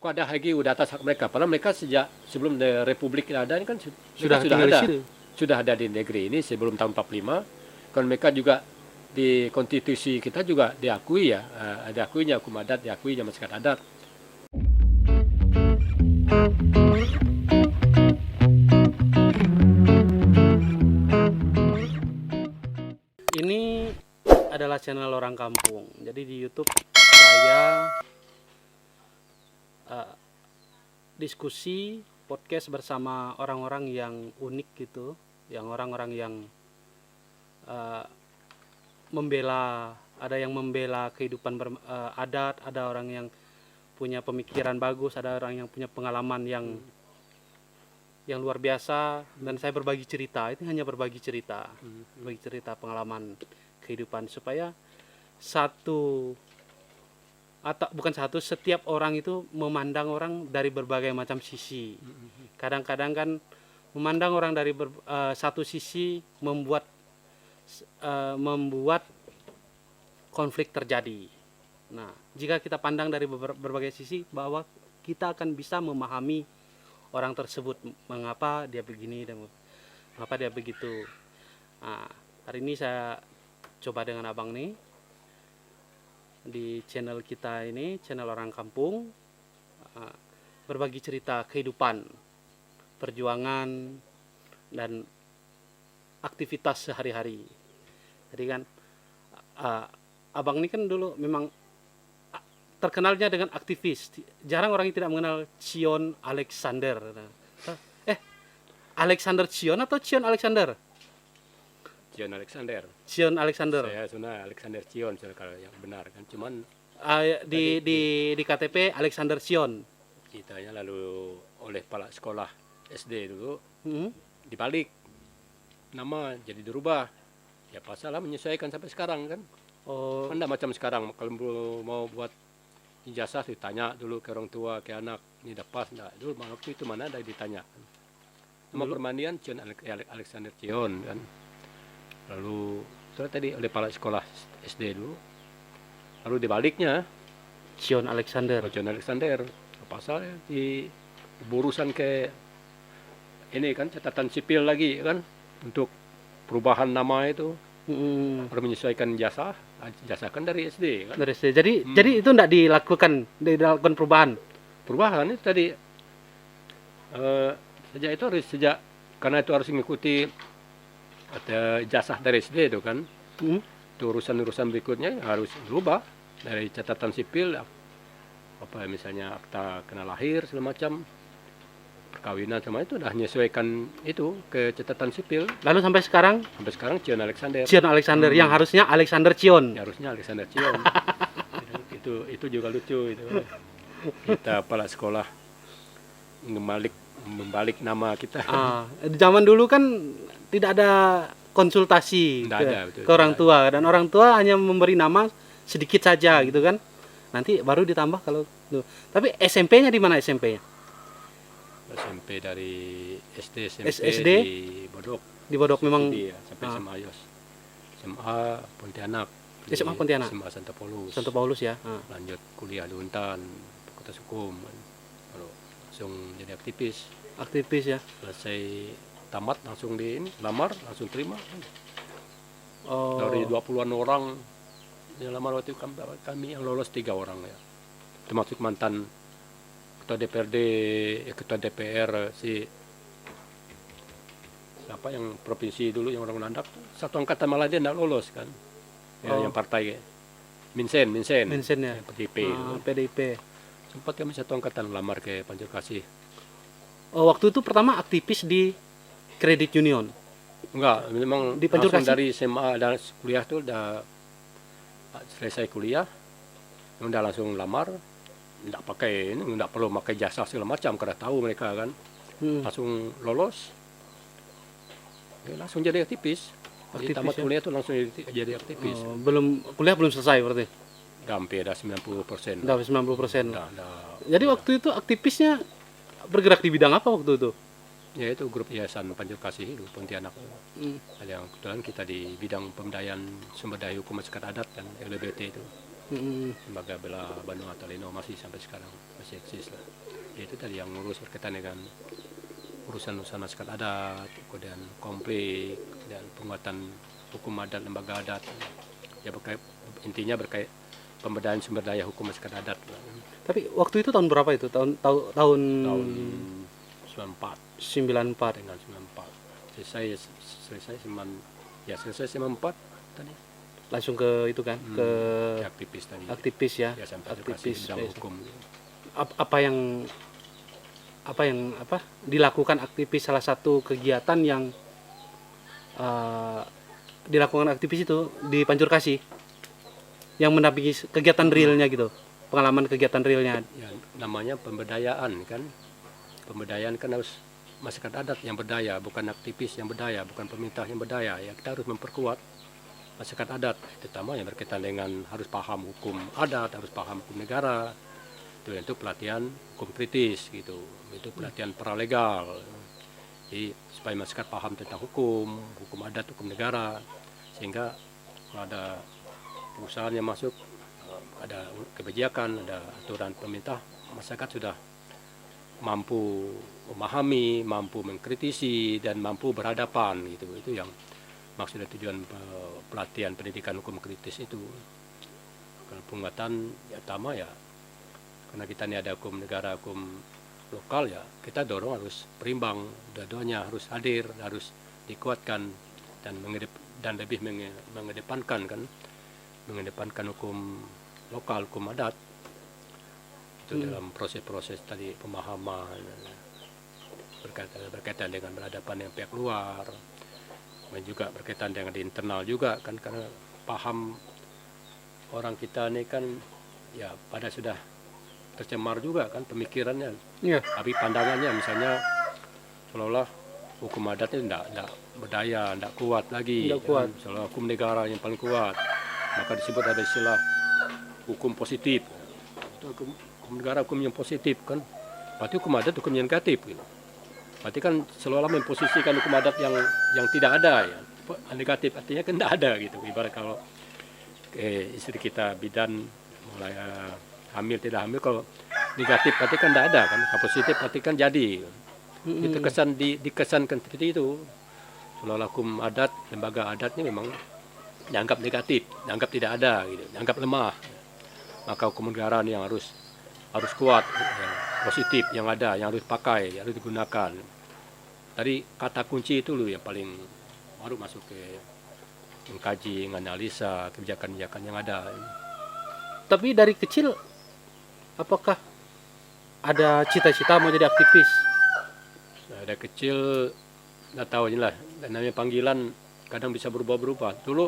kok ada HGU di atas hak mereka. Padahal mereka sejak sebelum Republik ada ini kan Sudah sudah tinggal di ada. situ. Sudah ada di negeri ini sebelum tahun 45. Kan mereka juga di konstitusi kita juga diakui ya, diakuinya hukum adat, diakuinya masyarakat adat. Ini adalah channel Orang Kampung. Jadi di YouTube saya diskusi podcast bersama orang-orang yang unik gitu, yang orang-orang yang membela, ada yang membela kehidupan adat, ada orang yang punya pemikiran bagus, ada orang yang punya pengalaman yang luar biasa, dan saya berbagi cerita. Itu hanya berbagi cerita pengalaman kehidupan, supaya setiap orang itu memandang orang dari berbagai macam sisi. Kadang-kadang kan memandang orang dari satu sisi membuat konflik terjadi. Nah, jika kita pandang dari berbagai sisi, bahwa kita akan bisa memahami orang tersebut, mengapa dia begini dan mengapa dia begitu. Nah, hari ini saya coba dengan abang nih di channel kita ini, channel Orang Kampung, berbagi cerita kehidupan, perjuangan, dan aktivitas sehari-hari. Jadi kan abang ini kan dulu memang terkenalnya dengan aktivis. Jarang orang yang tidak mengenal Cion Alexander. Alexander Cion atau Cion Alexander? Cion Alexander. Cion Alexander. Saya sebenarnya Alexander Cion kalau yang benar kan. Cuman di KTP Alexander Cion. Kitanya lalu oleh kepala sekolah SD dulu dibalik nama, jadi dirubah. Ya pasalah menyesuaikan sampai sekarang kan. Oh, Kan enggak macam sekarang, kalau mau buat ijazah ditanya dulu ke orang tua, ke anak, ini udah pas enggak? Dulu waktu itu mana ada ditanya. Nama permandian Cion Alexander Cion kan. Lalu itu tadi oleh kepala sekolah SD dulu. Lalu dibaliknya Cion Alexander. Cion Alexander. Pasal di berurusan ke ini kan catatan sipil lagi kan untuk perubahan nama itu. Harus menyesuaikan jasa kan dari SD kan. Dari SD. Jadi itu tidak dilakukan perubahan Itu tadi sejak karena itu harus mengikuti ada ijazah dari SD itu kan. Itu urusan berikutnya harus berubah dari catatan sipil, apa misalnya akta kena lahir segala macam, perkawinan sama itu udah menyesuaikan itu ke catatan sipil. Lalu sampai sekarang Cion Alexander. Cion Alexander yang harusnya Alexander Cion. Harusnya Alexander Cion. itu juga lucu itu. Kita kepala sekolah membalik nama kita. Di zaman dulu kan tidak ada konsultasi ke orang tua, dan orang tua hanya memberi nama sedikit saja gitu kan. Nanti baru ditambah kalau tuh. Tapi SMP-nya di mana SMP-nya? SMP dari SD SD? di Bodok. Di Bodok memang sampai SMA Yos. SMA Pontianak. SMA Pontianak. SMA Santo Paulus. Santo Paulus ya. Lanjut kuliah di Untan, Fakultas Hukum. Lalu langsung jadi aktivis. Aktivis ya. Selesai tamat langsung lamar, langsung terima. Oh. Dari 20-an orang yang lamar waktu itu kami yang lolos 3 orang ya. Termasuk mantan ketua DPRD, ketua DPR siapa yang provinsi dulu yang orang Landak, satu angkatan malah dia tidak lolos kan. Yang partai Minsen ya. PDIP. PDIP. Sempat kami satu angkatan lamar ke Banjarkasih. Waktu itu pertama aktivis di Credit Union. Enggak, memang di langsung dari SMA dan kuliah tuh udah selesai kuliah, udah langsung lamar, enggak perlu pakai jasa segala macam karena tahu mereka kan. Langsung lolos. Langsung jadi aktivis. Tamat kuliah tuh langsung jadi aktivis. Kuliah belum selesai berarti. Hampir ada 90%. Udah 90%. Jadi waktu itu aktivisnya bergerak di bidang apa waktu itu? Ya itu grup Yayasan Banjarkasih itu Pontianak. Ada yang kebetulan kita di bidang pemberdayaan sumber daya hukum masyarakat adat kan, LGBT itu. Lembaga Bela Bandung atau Lino masih sampai sekarang masih eksis lah. Itu tadi yang ngurus berkaitan dengan urusan masyarakat adat, kemudian konflik dan penguatan hukum adat, lembaga adat. Ya intinya berkait pemberdayaan sumber daya hukum masyarakat adat. Tapi waktu itu tahun berapa itu? Tahun Tahun 94 94. dengan 94. Selesai 94 tadi. Langsung ke itu kan, ke Aktivis tadi. aktivis ya. Ya sampai Aktivis bidang hukum. Apa yang dilakukan aktivis, salah satu kegiatan yang dilakukan aktivis itu di Pancur Kasih yang mendampingi kegiatan realnya gitu, pengalaman kegiatan realnya. Ya, namanya pemberdayaan kan. Pemberdayaan kan harus masyarakat adat yang berdaya, bukan aktivis yang berdaya, bukan pemerintah yang berdaya. Ya kita harus memperkuat masyarakat adat, terutama yang berkaitan dengan harus paham hukum adat, harus paham hukum negara. Itu pelatihan hukum kritis gitu. Itu pelatihan paralegal. Jadi supaya masyarakat paham tentang hukum adat, hukum negara, sehingga kalau ada perusahaan yang masuk, ada kebijakan, ada aturan pemerintah, masyarakat sudah mampu memahami, mampu mengkritisi, dan mampu berhadapan gitu. Itu yang maksud dan tujuan pelatihan pendidikan hukum kritis itu. Kalau penguatan ya utama ya, karena kita ini ada hukum negara, hukum lokal ya, kita dorong harus berimbang, dua-duanya harus hadir, harus dikuatkan dan lebih mengedepankan hukum lokal, hukum adat itu dalam proses-proses tadi pemahaman berkaitan dengan berhadapan dengan pihak luar, dan juga berkaitan dengan di internal juga kan, karena paham orang kita ini kan ya pada sudah tercemar juga kan pemikirannya. Iya. Tapi pandangannya misalnya seolah-olah hukum adat itu tidak berdaya, tidak kuat lagi. Tidak kuat. Seolah hukum negara yang paling kuat. Maka disebut ada istilah hukum positif. Itu hukum negara, hukum yang positif kan. Berarti hukum adat hukum yang negatif gitu. Berarti kan seolah-olah memposisikan hukum adat yang tidak ada ya. Negatif artinya kan tidak ada gitu. Ibarat kalau istri kita bidan mulai hamil tidak hamil, kalau negatif berarti kan tidak ada kan, kalau positif berarti kan jadi. Itu dikesankan seperti itu. Seolah-olah hukum adat, lembaga adat ini memang dianggap negatif, dianggap tidak ada gitu, dianggap lemah. Maka hukum negara ini yang harus kuat, yang positif, yang ada, yang harus pakai, yang harus digunakan. Tadi kata kunci itu loh yang paling baru masuk ke mengkaji, menganalisa kebijakan-kebijakan yang ada. Tapi dari kecil apakah ada cita-cita mau jadi aktivis? Dari kecil nggak tahu aja lah, namanya panggilan kadang bisa berubah-berubah. Dulu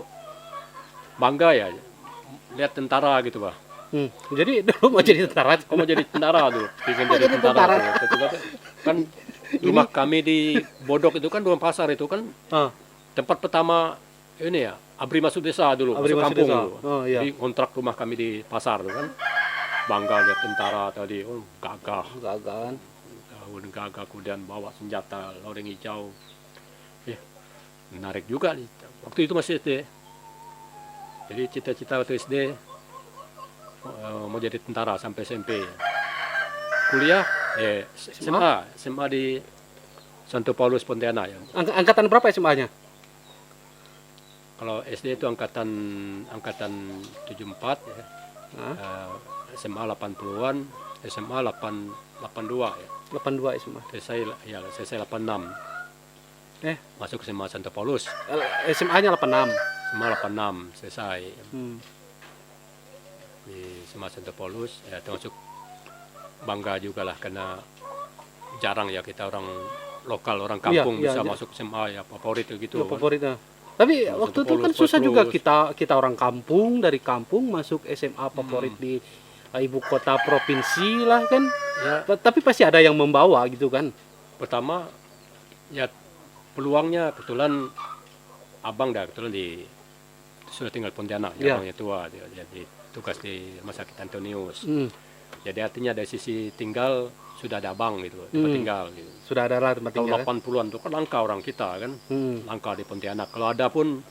bangga ya lihat tentara gitu Pak. Jadi dulu mau jadi tentara? Mau jadi tentara dulu, ingin Mau jadi jadi tentara. tentara. Kan rumah kami di Bodok itu kan, rumah pasar itu kan tempat pertama ini ya, ABRI masuk desa dulu, masuk kampung dulu. Iya. Jadi kontrak rumah kami di pasar tuh kan, bangga lihat tentara tadi, gagah kan. gagah, kemudian bawa senjata loreng hijau. Menarik juga waktu itu masih SD. Jadi cita-cita waktu SD mau jadi tentara sampai SMP. Kuliah SMA di Santo Paulus Pontianak ya. Angkatan berapa SMA-nya? Kalau SD itu angkatan 74 ya. SMA 80-an, SMA 82 ya. 82 SMA. Selesai 86. Masuk SMA Santo Paulus. SMA-nya 86. SMA 86 selesai. Di SMA Santo Paulus ya, termasuk bangga juga lah, karena jarang ya kita orang lokal, orang kampung bisa masuk SMA ya, favorit gitu. Favorit. Tapi waktu itu kan susah juga kita orang kampung, dari kampung masuk SMA favorit di ibu kota provinsi lah kan. Ya. Tapi pasti ada yang membawa gitu kan. Pertama ya peluangnya kebetulan abang kebetulan sudah tinggal Pontianak, abangnya tua, dia jadi tugas di Rumah Sakit Antonius. Jadi artinya dari sisi tinggal sudah ada abang gitu, tempat tinggal gitu. Sudah ada lah tempat tinggal. Tahun 80-an itu kan langka orang kita kan, langka di Pontianak. Kalau ada pun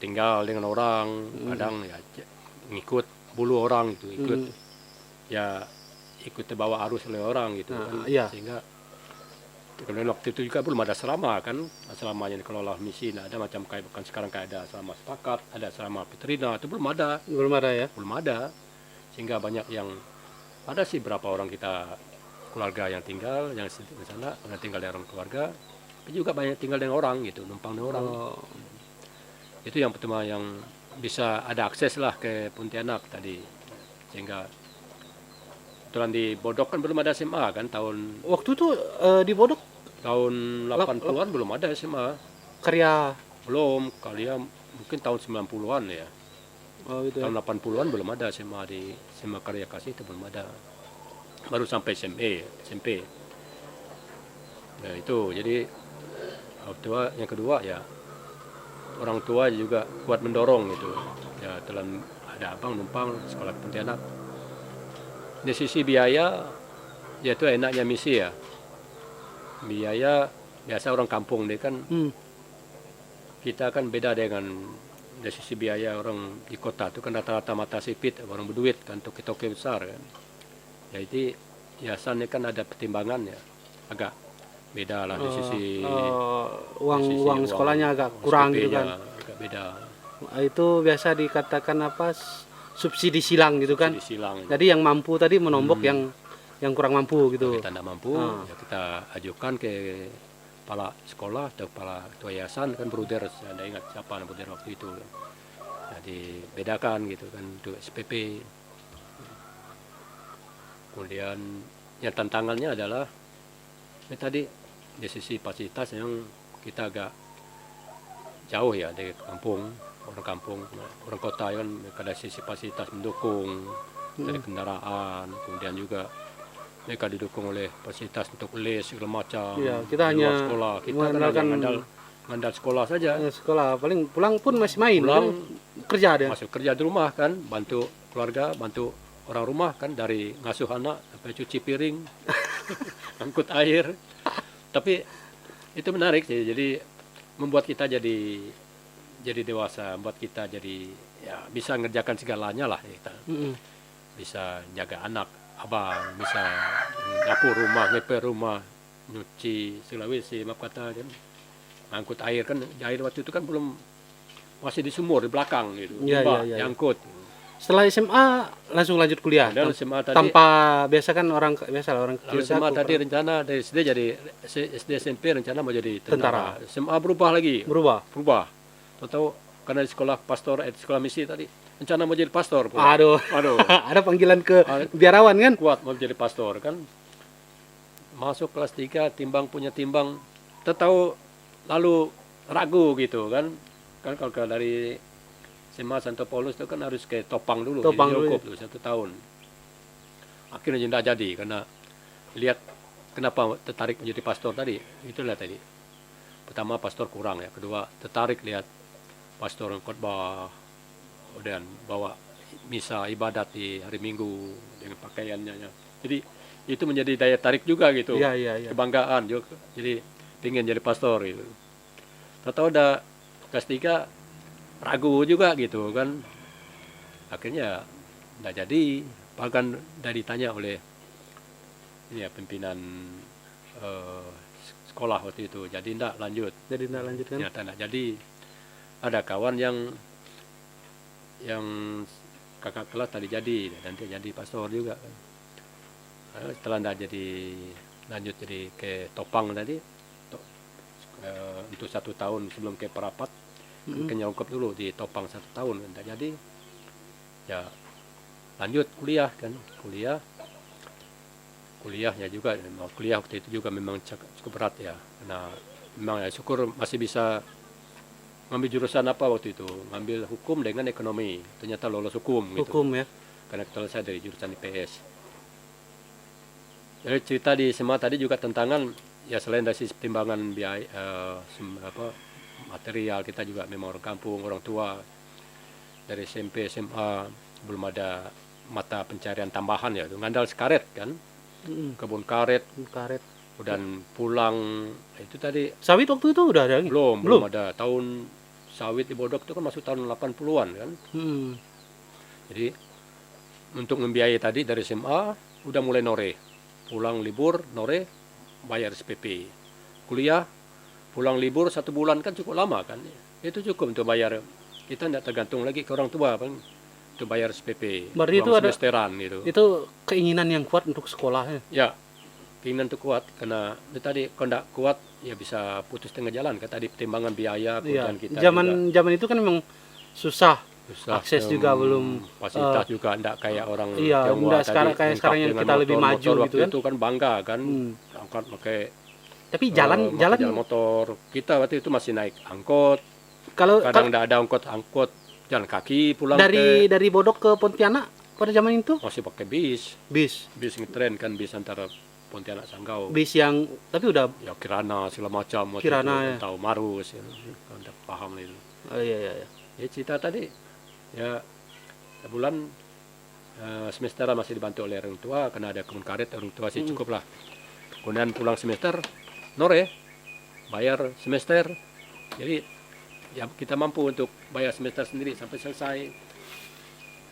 tinggal dengan orang, kadang ya ngikut orang itu ikut ya ikut terbawa arus oleh orang gitu kan. Iya. Sehingga kalau waktu itu juga belum ada asrama kan, asrama yang dikelola misi. Nah, ada macam kayak bukan sekarang kayak ada asrama sepakat, ada asrama Petrina, itu belum ada. Belum ada ya? Belum ada. Sehingga banyak yang ada sih berapa orang kita keluarga yang tinggal yang di sana, yang tinggal dengan orang keluarga, tapi juga banyak tinggal dengan orang gitu, numpang dengan orang. Itu yang pertama yang bisa ada akses lah ke Pontianak tadi. Sehingga kebetulan di Bodok kan belum ada SMA kan Waktu itu di Bodok tahun 80-an belum ada SMA. karya Belum, kalian mungkin tahun 90-an ya. gitu Tahun 80-an belum ada SMA di SMA Karya Kasih itu belum ada. Baru sampai SMP. Nah, itu jadi tua yang kedua ya orang tua juga kuat mendorong gitu. Ya telah ada abang numpang sekolah di Pontianak. Di sisi biaya ya itu enaknya misi ya. Biaya biasa orang kampung deh kan kita kan beda dengan dari sisi biaya orang di kota itu kan rata-rata mata sipit orang berduit kan toke-toke besar kan. Jadi biasanya kan ada pertimbangan ya agak beda lah di sisi uang sekolahnya agak kurang gitu kan. Agak beda. Itu biasa dikatakan apa subsidi silang gitu kan. Subsidi silang. Jadi yang mampu tadi menombok yang kurang mampu gitu. Kalau kita tidak mampu ya kita ajukan ke kepala sekolah atau kepala ketua yayasan kan Bruder, saya tidak ingat siapa Bruder waktu itu. Jadi bedakan gitu kan untuk SPP. Kemudian yang tantangannya adalah ini tadi di sisi fasilitas yang kita agak jauh ya dari kampung, orang kota kan ada sisi fasilitas mendukung dari kendaraan, kemudian juga mereka didukung oleh fasilitas untuk les segala macam. Iya, kita hanya sekolah, kita mengandalkan ngandal sekolah saja. Sekolah paling pulang pun masih main, Pulang kerja dia. masuk kerja di rumah kan, bantu keluarga, bantu orang rumah kan dari ngasuh anak sampai cuci piring, angkut air. Tapi itu menarik sih, jadi membuat kita jadi dewasa, membuat kita jadi ya bisa ngerjakan segalanya lah kita. Bisa jaga anak, abang, bisa dapur rumah, ngepel rumah, nyuci, segala WC, maaf kata kan, angkut air kan, air waktu itu kan belum masih di sumur di belakang gitu, diangkut. Setelah SMA langsung lanjut kuliah. Dan SMA tadi, tanpa biasa kan orang kecil. SMA tadi rencana dari SD jadi SD SMP rencana mau jadi tentara. SMA berubah lagi. Berubah. Tahu karena di sekolah pastor, sekolah misi tadi rencana mau jadi pastor. Aduh. Ada panggilan ke biarawan kan? Kuat mau jadi pastor kan. Masuk kelas 3 timbang punya timbang. Tahu lalu ragu gitu kan. Kan kalau dari SMA Santo Paulus itu kan harus ke Topang dulu. Topang dulu. Tuh 1 tahun. Akhirnya tidak jadi karena lihat kenapa tertarik menjadi pastor tadi. Itulah tadi. Pertama pastor kurang ya. Kedua tertarik lihat pastor khotbah dan bawa misa ibadat di hari Minggu dengan pakaiannya. Jadi itu menjadi daya tarik juga gitu. Iya. Kebanggaan juga. Jadi ingin jadi pastor gitu. Tahu udah kelas 3 ragu juga gitu kan. Akhirnya tidak jadi. Bahkan dari ditanya oleh pimpinan sekolah waktu itu. Jadi tidak lanjut. Kan? Ternyata tidak jadi. Ada kawan yang kakak kelas tadi jadi. Dan dia jadi pastor juga. Setelah tidak jadi lanjut jadi ke Topang tadi. Untuk 1 tahun sebelum ke Parapat. Nyongkap dulu di Topang 1 tahun tidak jadi ya lanjut kuliah kan kuliahnya juga kuliah waktu itu juga memang cukup berat ya karena memang ya syukur masih bisa ngambil jurusan apa waktu itu ngambil hukum dengan ekonomi ternyata lolos hukum ya karena kebetulan saya dari jurusan IPS. Jadi cerita di SMA tadi juga tantangan ya selain dari sisi pertimbangan biaya material kita juga memang orang kampung, orang tua dari SMP, SMA belum ada mata pencarian tambahan ya, ngandal sekaret kan, kebun karet, dan pulang itu tadi. Sawit waktu itu udah ada? Belum ada. Tahun sawit di Bodok itu kan masuk tahun 80-an kan. Jadi untuk membiayai tadi dari SMA udah mulai nore, pulang libur nore bayar SPP, kuliah pulang libur 1 bulan kan cukup lama kan, itu cukup untuk bayar, kita tidak tergantung lagi ke orang tua kan untuk bayar SPP, Berarti itu uang ada semesteran gitu. itu keinginan yang kuat untuk sekolahnya. Ya, keinginan itu kuat karena itu tadi kalau tidak kuat ya bisa putus tengah jalan kan tadi pertimbangan biaya Iya. kemudian kita Zaman itu kan memang susah. susah, akses juga belum, fasilitas juga tidak kayak orang iya, Tionghoa nggak tadi, sekarang kayak lengkap sekarang yang dengan kita lebih motor. maju Motor gitu waktu kan. itu kan bangga kan Hmm. angkat pakai Tapi pakai jalan jalan motor, kita waktu itu masih naik angkot, kalau kadang tidak ada angkot jalan kaki pulang dari Bodok ke Pontianak pada zaman itu masih pakai bis bis ngetren kan, bis antara Pontianak Sanggau, bis yang tapi udah ya Kirana segala macam waktu Kirana, itu, ya. tahu Marus ya, udah paham itu. iya. Ya cerita tadi ya sebulan semesteran masih dibantu oleh orang tua karena ada kebun karet, orang tua sih cukup lah. Kemudian pulang semester nore bayar semester, jadi ya kita mampu untuk bayar semester sendiri sampai selesai.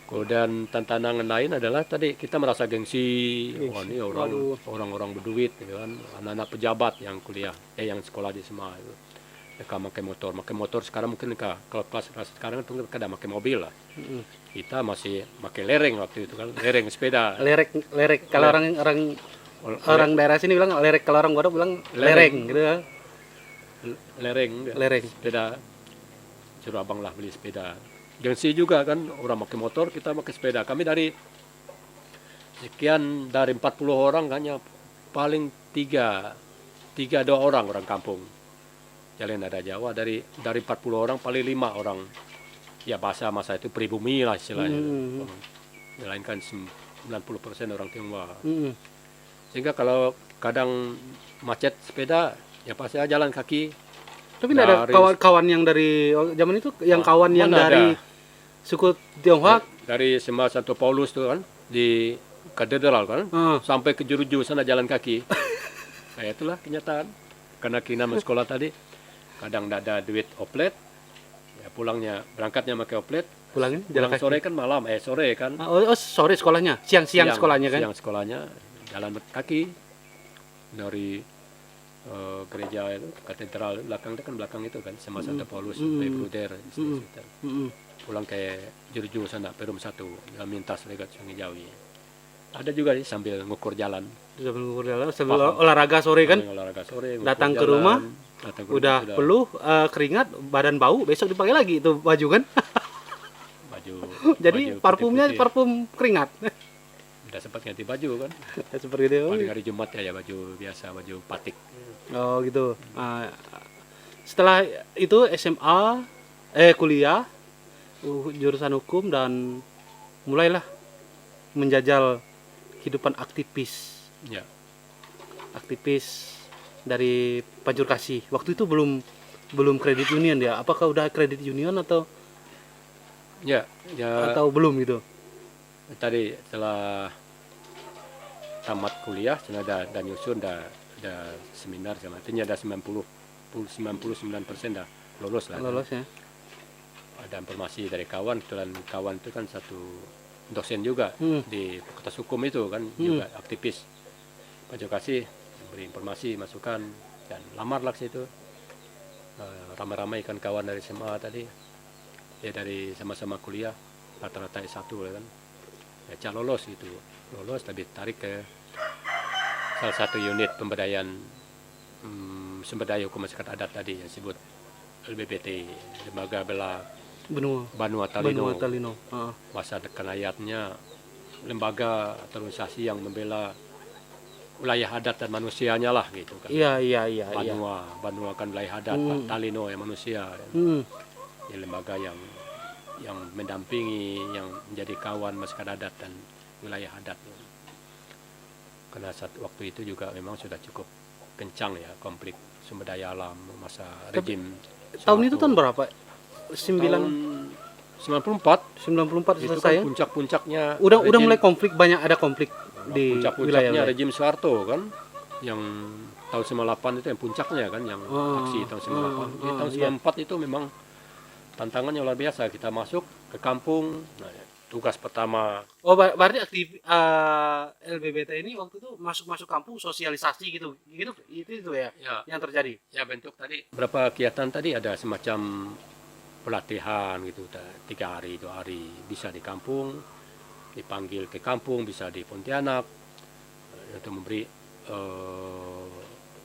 Kemudian tantangan lain adalah tadi kita merasa gengsi, wah ini orang-orang berduit gitu kan, anak-anak pejabat yang kuliah yang sekolah di SMA itu. Mereka pakai motor sekarang mungkin kalau kelas sekarang kan mereka ada pakai mobil lah. Kita masih pakai lereng waktu itu kan, lereng sepeda. lerek kalau orang daerah sini bilang lerek, kalau orang Bodok bilang lereng gitu kan. Lereng sepeda, suruh abang lah beli sepeda. Gengsi juga kan, orang pakai motor kita pakai sepeda. Kami dari sekian dari 40 orang hanya paling 2 orang kampung. Jalan ada Jawa dari 40 orang paling 5 orang ya bahasa masa itu pribumi lah istilahnya. Melainkan 90% orang Tionghoa. Sehingga kalau kadang macet sepeda ya pasti jalan kaki. Tapi tidak ada kawan-kawan yang dari zaman itu, yang kawan yang dari suku Tionghoa dari SMA Santo Paulus tuh kan di katedral kan sampai ke Juruju sana jalan kaki. Nah, itulah kenyataan. Karena kita sekolah tadi kadang tidak ada duit oplet, ya pulangnya berangkatnya pakai oplet, pulang jalan sore kan malam sore kan. Sore sekolahnya, siang sekolahnya kan. Siang sekolahnya jalan kaki dari gereja itu katedral belakang itu kan sama Santo Paulus sampai Bruder pulang ke Juruju sana Perum 1 jalan mintas lewat Sungai Jawi. Ada juga sih sambil ngukur jalan, sambil olahraga sore kan. Olahraga sore, datang ke rumah udah peluh, keringat, badan bau, besok dipakai lagi itu baju kan. Jadi parfumnya parfum keringat. Udah sempat ganti baju kan. Seperti itu. Paling hari Jumat ya baju biasa, baju batik. Oh gitu. Setelah itu SMA, kuliah, jurusan hukum, dan mulailah menjajal kehidupan aktivis. Ya. Aktivis dari Pancur Kasih. Waktu itu belum kredit union ya. Apakah udah kredit union atau atau belum gitu? Tadi setelah tamat kuliah sudah ada nyusun ada seminar sama artinya ada 99% dah lolos lah. Lolos ya. Ada informasi dari kawan, kebetulan kawan itu kan satu dosen juga di Fakultas Hukum itu kan juga aktivis Pancur Kasih, beri informasi masukan dan lamar lah situ. Ramai-ramai kan kawan dari SMA tadi ya dari sama-sama kuliah rata-rata S1 kan. Ya lolos gitu, lolos tapi tarik ke salah satu unit pemberdayaan sumber daya hukum masyarakat adat tadi yang disebut LBBT, Lembaga Bela Banua Talino. Bahasa dekanayatnya lembaga atau organisasi yang membela wilayah adat dan manusianya lah gitu kan. Iya. Banua kan wilayah adat, Talino yang manusia. Ya, lembaga yang mendampingi, yang menjadi kawan masyarakat adat dan wilayah adat. Karena saat waktu itu juga memang sudah cukup kencang ya konflik sumber daya alam masa rejim. Tahun itu tahun berapa? 94 itu selesai kan puncak-puncaknya. Udah mulai konflik, banyak ada konflik di puncak-puncaknya wilayah rejim Soeharto kan, yang tahun 98 itu yang puncaknya kan, yang aksi tahun 98. Tahun 94 itu memang tantangannya luar biasa. Kita masuk ke kampung, tugas pertama. Oh, berarti LBBT ini waktu itu masuk kampung sosialisasi gitu, itu ya, Ya, yang terjadi. ya bentuk tadi berapa kegiatan tadi ada semacam pelatihan gitu, 3 hari 2 hari bisa di kampung, dipanggil ke kampung, bisa di Pontianak untuk memberi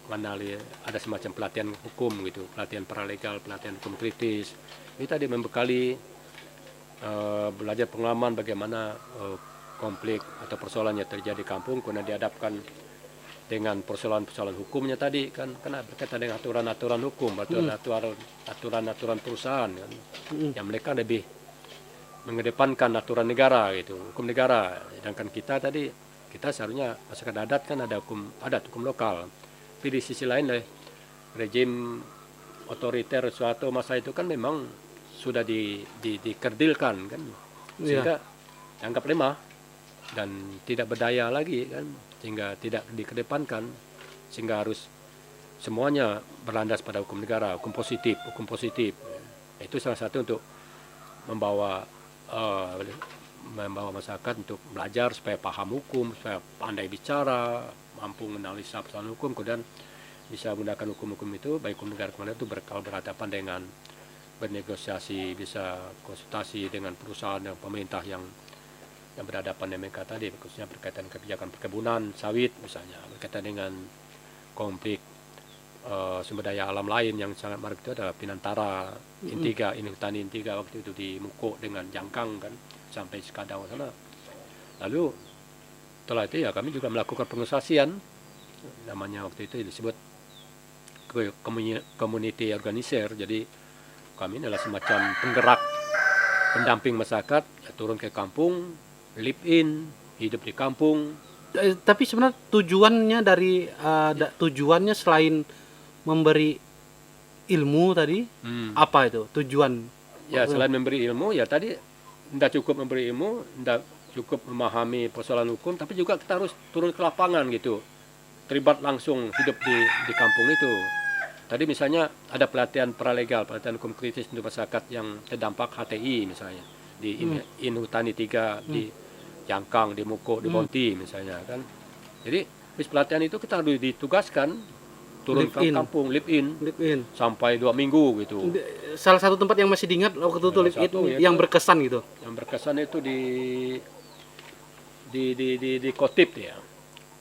mengenali, ada semacam pelatihan hukum gitu, pelatihan paralegal, pelatihan hukum kritis. Ini tadi membekali belajar pengalaman bagaimana konflik atau persoalan yang terjadi di kampung karena dihadapkan dengan persoalan-persoalan hukumnya tadi kan, karena berkaitan dengan aturan-aturan hukum, aturan-aturan perusahaan kan, yang mereka lebih mengedepankan aturan negara gitu, hukum negara. Sedangkan kita seharusnya masyarakat adat kan ada hukum adat, hukum lokal. Tapi di sisi lain rejim otoriter suatu masa itu kan memang sudah dikerdilkan kan, sehingga dianggap lemah dan tidak berdaya lagi kan, sehingga tidak dikedepankan, sehingga harus semuanya berlandas pada hukum negara, hukum positif. Itu salah satu untuk membawa masyarakat untuk belajar supaya paham hukum, supaya pandai bicara, mampu menganalisa persoalan hukum, kemudian bisa menggunakan hukum-hukum itu, baik hukum negara kemana itu berhadapan dengan bernegosiasi, bisa konsultasi dengan perusahaan dan pemerintah yang berhadapan dengan mereka tadi, khususnya berkaitan kebijakan perkebunan sawit misalnya, berkaitan dengan konflik sumber daya alam lain yang sangat marak itu adalah Pinantara, Intiga, Inhutani Intiga waktu itu di Muko dengan Jangkang kan, sampai Sekadau sana. Lalu setelah itu ya kami juga melakukan pengesaksian, namanya waktu itu disebut community organizer. Jadi kami adalah semacam penggerak, pendamping masyarakat, turun ke kampung, live in, hidup di kampung. Tapi sebenarnya tujuannya selain memberi ilmu tadi, apa itu tujuan? Ya, selain memberi ilmu, ya tadi tidak cukup memberi ilmu, tidak cukup memahami persoalan hukum, tapi juga kita harus turun ke lapangan gitu, terlibat langsung hidup di kampung itu. Tadi misalnya ada pelatihan paralegal, pelatihan hukum kritis untuk masyarakat yang terdampak HTI misalnya, di Inhutani 3, di Jangkang, di Muko, di Bonti misalnya kan. Jadi habis pelatihan itu kita harus ditugaskan turun ke kampung, live in sampai 2 minggu gitu. Salah satu tempat yang masih diingat waktu itu live in yang berkesan gitu. Yang berkesan itu di Kotip ya.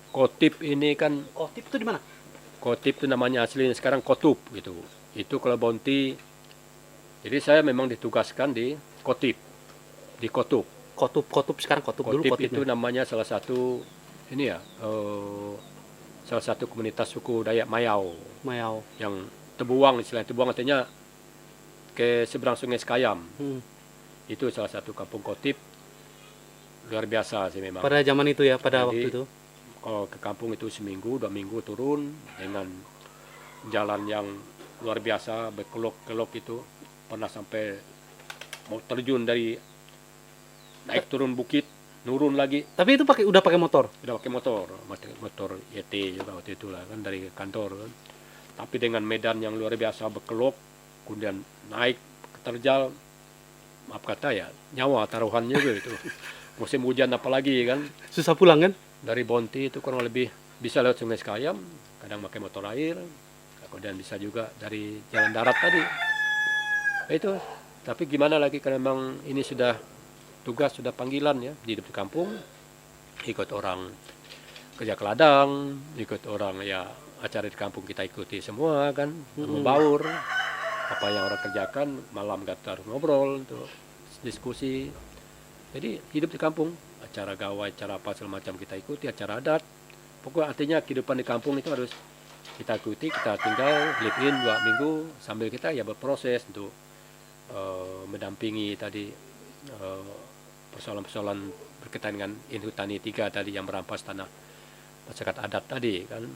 Kotip ini kan, Kotip itu di mana? Kotip itu namanya aslinya sekarang Kotup gitu. Itu kalau Bonti. Jadi saya memang ditugaskan di Kotip, di Kotup. Kotip sekarang Kotip dulu. Kotip itu namanya salah satu ini ya, salah satu komunitas suku Dayak Mayau. Yang terbuang, istilahnya terbuang artinya ke seberang Sungai Sekayam. Itu salah satu kampung Kotip, luar biasa sih memang. Pada zaman itu ya, pada waktu itu. Kalau ke kampung itu seminggu 2 minggu turun dengan jalan yang luar biasa, berkelok-kelok itu, pernah sampai mau terjun dari naik turun bukit, nurun lagi. Tapi itu udah pakai motor? Udah pakai motor YT juga waktu itu lah kan, dari kantor kan. Tapi dengan medan yang luar biasa berkelok, kemudian naik terjal, maaf kata ya, nyawa taruhannya gitu. Musim hujan apalagi kan. Susah pulang kan? Dari Bonti itu kurang lebih bisa lewat Sungai Sekayam, kadang pakai motor air, kemudian bisa juga dari jalan darat tadi. Itu, tapi gimana lagi karena memang ini sudah tugas, sudah panggilan ya, hidup di kampung, ikut orang kerja ke ladang, ikut orang ya acara di kampung kita ikuti semua kan, membaur, apa yang orang kerjakan, malam kita harus ngobrol, untuk diskusi. Jadi hidup di kampung, acara gawai, acara apa segala macam kita ikuti, acara adat. Pokoknya artinya kehidupan di kampung itu harus kita ikuti, kita tinggal live in 2 minggu sambil kita ya berproses untuk mendampingi tadi persoalan-persoalan berkaitan dengan Inhutani 3 tadi yang merampas tanah masyarakat adat tadi kan.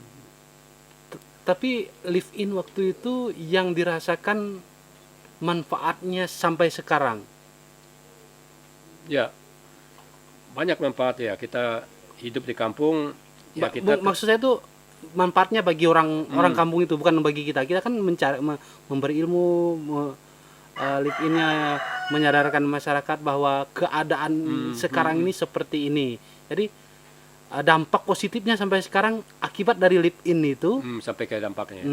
Tapi live in waktu itu yang dirasakan manfaatnya sampai sekarang? Ya, banyak manfaat ya, kita hidup di kampung ya. Maksud saya itu manfaatnya bagi orang kampung itu, bukan bagi kita. Kita kan mencari, memberi ilmu, live innya menyadarkan masyarakat bahwa keadaan sekarang ini seperti ini. Jadi dampak positifnya sampai sekarang akibat dari live in itu sampai ke dampaknya.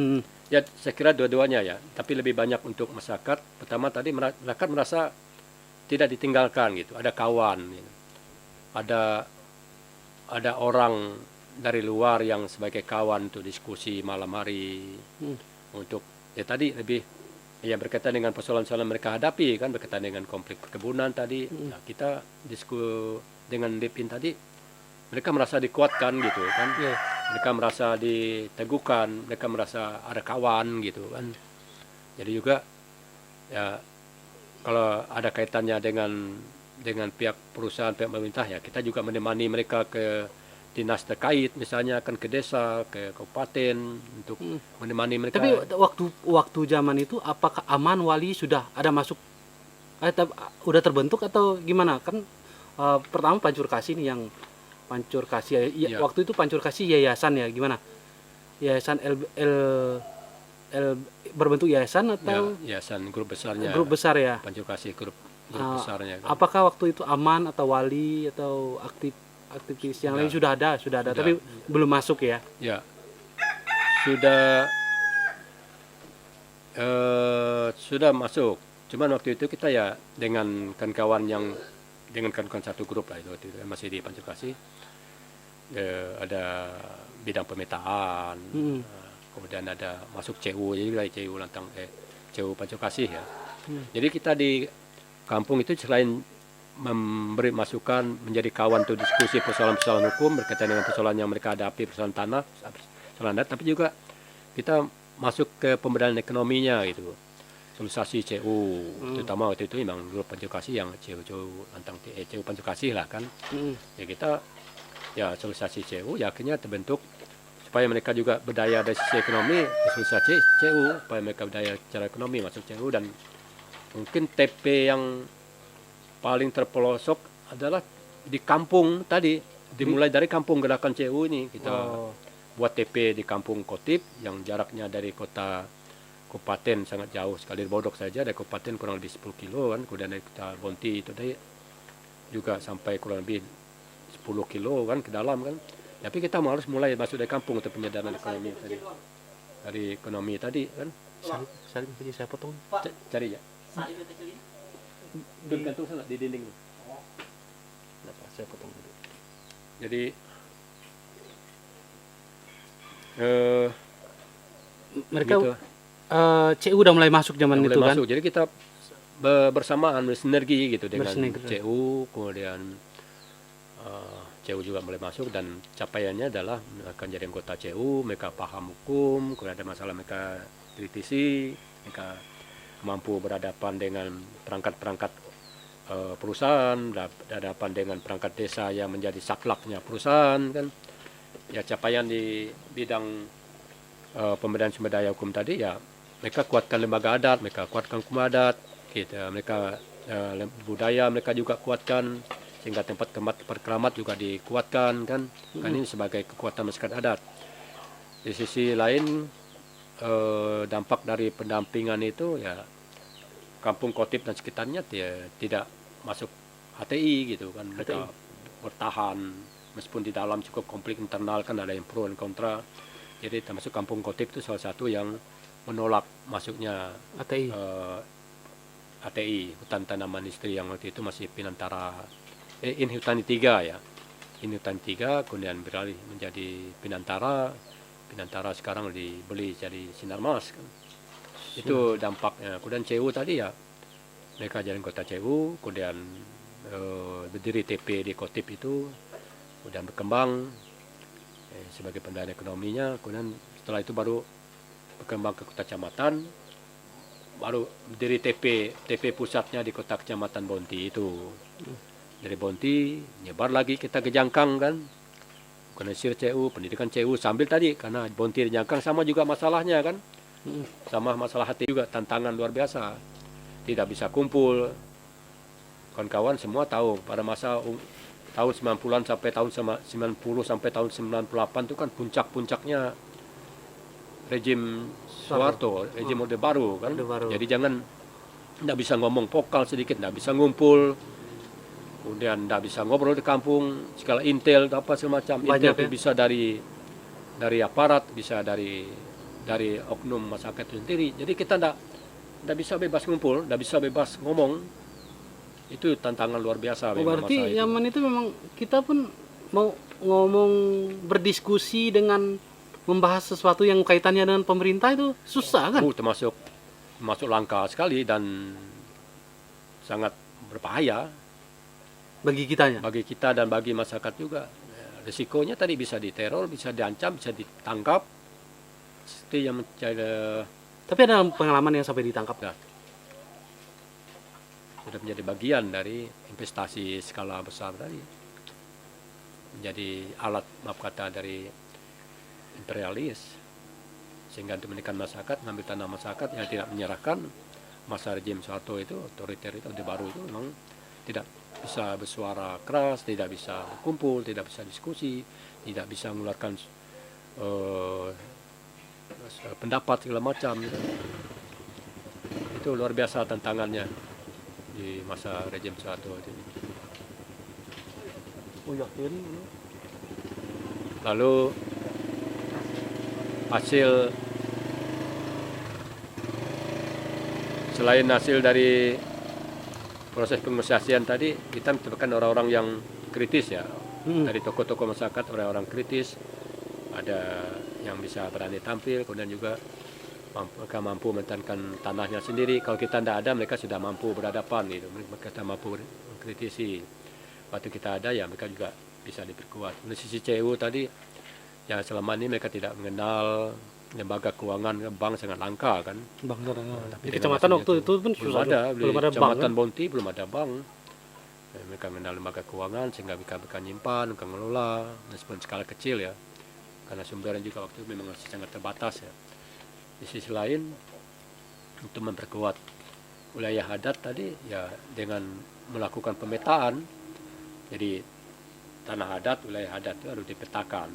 Ya, saya kira dua-duanya ya, tapi lebih banyak untuk masyarakat. Pertama tadi masyarakat merasa tidak ditinggalkan gitu, ada kawan, gitu. Ada orang dari luar yang sebagai kawan untuk diskusi malam hari, untuk ya tadi lebih ya berkaitan dengan persoalan-persoalan mereka hadapi kan, berkaitan dengan konflik perkebunan tadi. Nah, kita diskusi dengan Lipin tadi, mereka merasa dikuatkan gitu kan, mereka merasa diteguhkan, mereka merasa ada kawan gitu kan. Jadi juga ya kalau ada kaitannya dengan pihak perusahaan, pihak pemerintah, ya kita juga menemani mereka ke dinas terkait, misalnya kan ke desa, ke kabupaten untuk menemani mereka. Tapi waktu zaman itu apakah aman wali sudah ada masuk udah terbentuk atau gimana? Kan pertama Pancur Kasih nih, yang Pancur Kasih ya. Waktu itu Pancur Kasih yayasan ya, gimana? Yayasan berbentuk yayasan atau yayasan grup besarnya? Grup besar ya. Pancur Kasih grup besarnya. Kan? Apakah waktu itu aman atau wali atau aktivis yang lain sudah ada, tapi belum masuk ya? Ya, sudah masuk. Cuman waktu itu kita ya dengan kawan satu grup lah itu waktu itu masih di Pancur Kasih. Ada bidang pemetaan, kemudian ada masuk CU, jadi CU Lantang, CU Pancur Kasih ya. Jadi kita di kampung itu selain memberi masukan, menjadi kawan untuk diskusi persoalan-persoalan hukum berkaitan dengan persoalan yang mereka hadapi, persoalan tanah, persoalan adat, tapi juga kita masuk ke pemberdayaan ekonominya gitu, sosialisasi CU, terutama waktu itu memang grup Pancur Kasih yang CU Lantang, CU Pancur Kasih lah kan. Ya kita ya sosialisasi CU, ya akhirnya terbentuk supaya mereka juga berdaya dari sisi ekonomi, sosialisasi CU supaya mereka berdaya secara ekonomi masuk CU. Dan mungkin TP yang paling terpelosok adalah di kampung tadi, dimulai dari kampung gerakan CU ini. Kita buat TP di kampung Kotip yang jaraknya dari kota kabupaten sangat jauh sekali, Bodok saja dari kabupaten kurang lebih 10 kilo kan, kemudian dari kota Bonti itu tadi juga sampai kurang lebih 10 kilo kan ke dalam kan. Tapi kita harus mulai masuk dari kampung untuk penyadaran ekonomi tadi. Dari ekonomi tadi kan. Saya potong. Cari ya. Gantung sana di dinding. Saya potong dulu. Jadi mereka gitu. CU udah mulai masuk zaman itu kan. Jadi kita bersamaan bersinergi gitu dengan CU, kemudian CU juga mulai masuk, dan capaiannya adalah akan jadi anggota CU, mereka paham hukum, kalau ada masalah mereka kritisi, mereka mampu berhadapan dengan perangkat-perangkat perusahaan, berhadapan dengan perangkat desa yang menjadi saklaknya perusahaan kan. Ya capaian di bidang pemberdayaan sumber daya hukum tadi, ya mereka kuatkan lembaga adat, mereka kuatkan hukum adat, gitu. Mereka budaya mereka juga kuatkan, sehingga tempat-tempat berkeramat juga dikuatkan kan. Kan ini sebagai kekuatan masyarakat adat. Di sisi lain dampak dari pendampingan itu ya kampung Kotip dan sekitarnya tidak masuk HTI gitu kan. Mereka bertahan meskipun di dalam cukup konflik internal kan, ada yang pro dan kontra. Jadi termasuk kampung Kotip itu salah satu yang menolak masuknya HTI, hutan tanaman industri, yang waktu itu masih Pinantara, Inhutani 3 ya. Inhutani 3 kemudian beralih menjadi Pinantara sekarang dibeli jadi Sinarmas kan. Itu dampaknya. Kemudian CU tadi ya mereka jadi anggota CU, kemudian berdiri TP di Kotip itu, kemudian berkembang sebagai pendana ekonominya, kemudian setelah itu baru berkembang ke kota kecamatan, baru berdiri TP pusatnya di kota kecamatan Bonti itu. Dari Bonti nyebar lagi kita ke Jangkang kan, organisasi CU, pendidikan CU, sambil tadi karena Bonti dan Jangkang sama juga masalahnya kan, sama masalah hati juga, tantangan luar biasa, tidak bisa kumpul. Kawan-kawan semua tahu pada masa tahun 90-an sampai tahun 90 sampai tahun 98 itu kan puncak-puncaknya rejim Soeharto, rejim Orde Baru kan. Jadi jangan nggak bisa ngomong vokal sedikit, nggak bisa ngumpul, kemudian nggak bisa ngobrol di kampung, segala intel apa segala macam. Banyak Intel itu ya? bisa dari aparat, bisa dari oknum masyarakat itu sendiri. Jadi kita nggak bisa bebas ngumpul, nggak bisa bebas ngomong. Itu tantangan luar biasa memang masa Berarti itu. zaman itu memang kita pun mau ngomong, berdiskusi dengan membahas sesuatu yang kaitannya dengan pemerintah itu susah kan? Termasuk langka sekali dan sangat berbahaya Bagi kitanya. bagi kita dan bagi masyarakat juga. Risikonya tadi bisa diteror, bisa diancam, bisa ditangkap. Seperti yang Tapi ada pengalaman yang sampai ditangkap. Nah, sudah menjadi bagian dari investasi skala besar tadi, menjadi alat maaf kata dari imperialis, sehingga untuk menekan masyarakat, mengambil tanah masyarakat yang tidak menyerahkan. Masa rejim Soeharto itu, otoriter itu, Orde Baru itu memang tidak bisa bersuara keras, tidak bisa berkumpul, tidak bisa diskusi, tidak bisa mengeluarkan pendapat segala macam gitu. Itu luar biasa tantangannya di masa rejim Soeharto itu. Yakin. Lalu selain hasil dari proses penegosiasian tadi, kita menciptakan orang-orang yang kritis ya, dari tokoh-tokoh masyarakat, orang-orang kritis, ada yang bisa berani tampil, kemudian juga mereka mampu mempertahankan tanahnya sendiri. Kalau kita tidak ada, mereka sudah mampu berhadapan gitu, mereka sudah mampu mengkritisi. Waktu kita ada ya mereka juga bisa diperkuat. Dari sisi CU tadi, ya selama ini mereka tidak mengenal lembaga keuangan, bank sangat langka kan. Bang, Tapi di kecamatan waktu itu pun belum susah. ada, Belum ada bank. Kecamatan Kan? Bonti belum ada bank. Mereka mengenal lembaga keuangan sehingga mereka nyimpan, mereka ngelola, meskipun skala kecil ya. Karena sumbernya juga waktu itu memang masih sangat terbatas ya. Di sisi lain, untuk memperkuat wilayah adat tadi ya dengan melakukan pemetaan. Jadi tanah adat, wilayah adat itu harus dipetakan,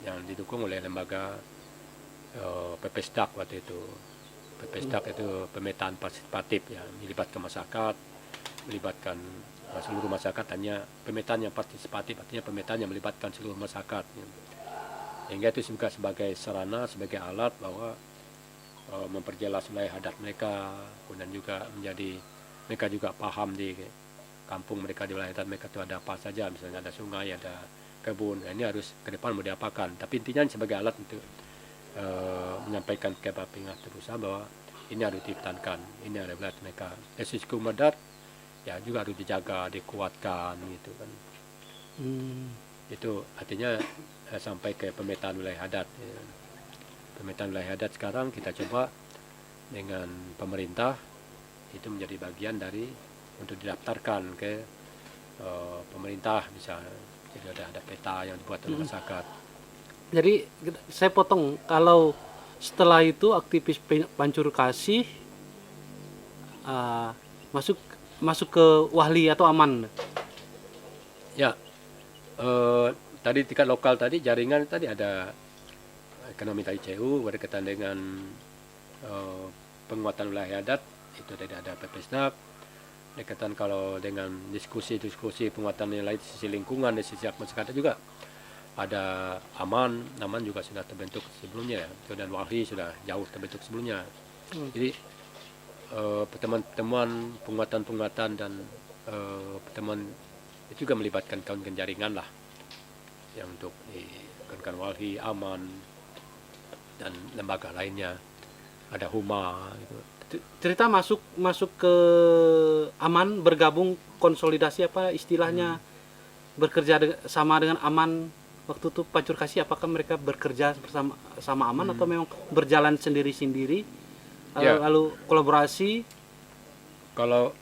yang didukung oleh lembaga PPSDAK waktu itu. PPSDAK itu pemetaan partisipatif ya, melibatkan masyarakat, melibatkan seluruh masyarakat, hanya pemetaan yang partisipatif, artinya pemetaan yang melibatkan seluruh masyarakat. Ya. Sehingga itu juga sebagai sarana, sebagai alat bahwa memperjelas wilayah adat mereka, kemudian juga menjadi mereka juga paham di kampung mereka, di wilayah adat mereka itu ada apa saja, misalnya ada sungai, ada kebun. Nah, ini harus ke depan mau diapakan. Tapi intinya sebagai alat untuk menyampaikan kepada pihak berusaha bahwa ini harus dipertahankan, ini ada wilayah mereka. Esis kumadat ya juga harus dijaga, dikuatkan gitu kan. Itu artinya sampai ke pemetaan wilayah adat. Ya. Pemetaan wilayah adat sekarang kita coba dengan pemerintah itu menjadi bagian dari untuk didaftarkan ke pemerintah, bisa jadi ada peta yang dibuat oleh masyarakat. Jadi saya potong, kalau setelah itu aktivis Pancur Kasih masuk ke Wahli atau Aman. Ya, tadi tingkat lokal tadi jaringan tadi ada ekonomi tadi CU berkaitan dengan penguatan wilayah adat, itu tadi ada PPSDAK. Berkaitan kalau dengan diskusi penguatan yang lain di sisi lingkungan, di sisi masyarakat juga ada Aman juga sudah terbentuk sebelumnya ya, dan Wahli sudah jauh terbentuk sebelumnya. Jadi pertemuan-pertemuan penguatan dan pertemuan itu juga melibatkan kawan-kawan jaringan lah, yang untuk kawan-kawan Wahli, Aman dan lembaga lainnya, ada Huma gitu. Cerita masuk ke Aman, bergabung, konsolidasi apa istilahnya, bekerja sama dengan Aman. Waktu itu Pancur Kasih, apakah mereka bekerja bersama Aman atau memang berjalan sendiri-sendiri, lalu kolaborasi? Kalau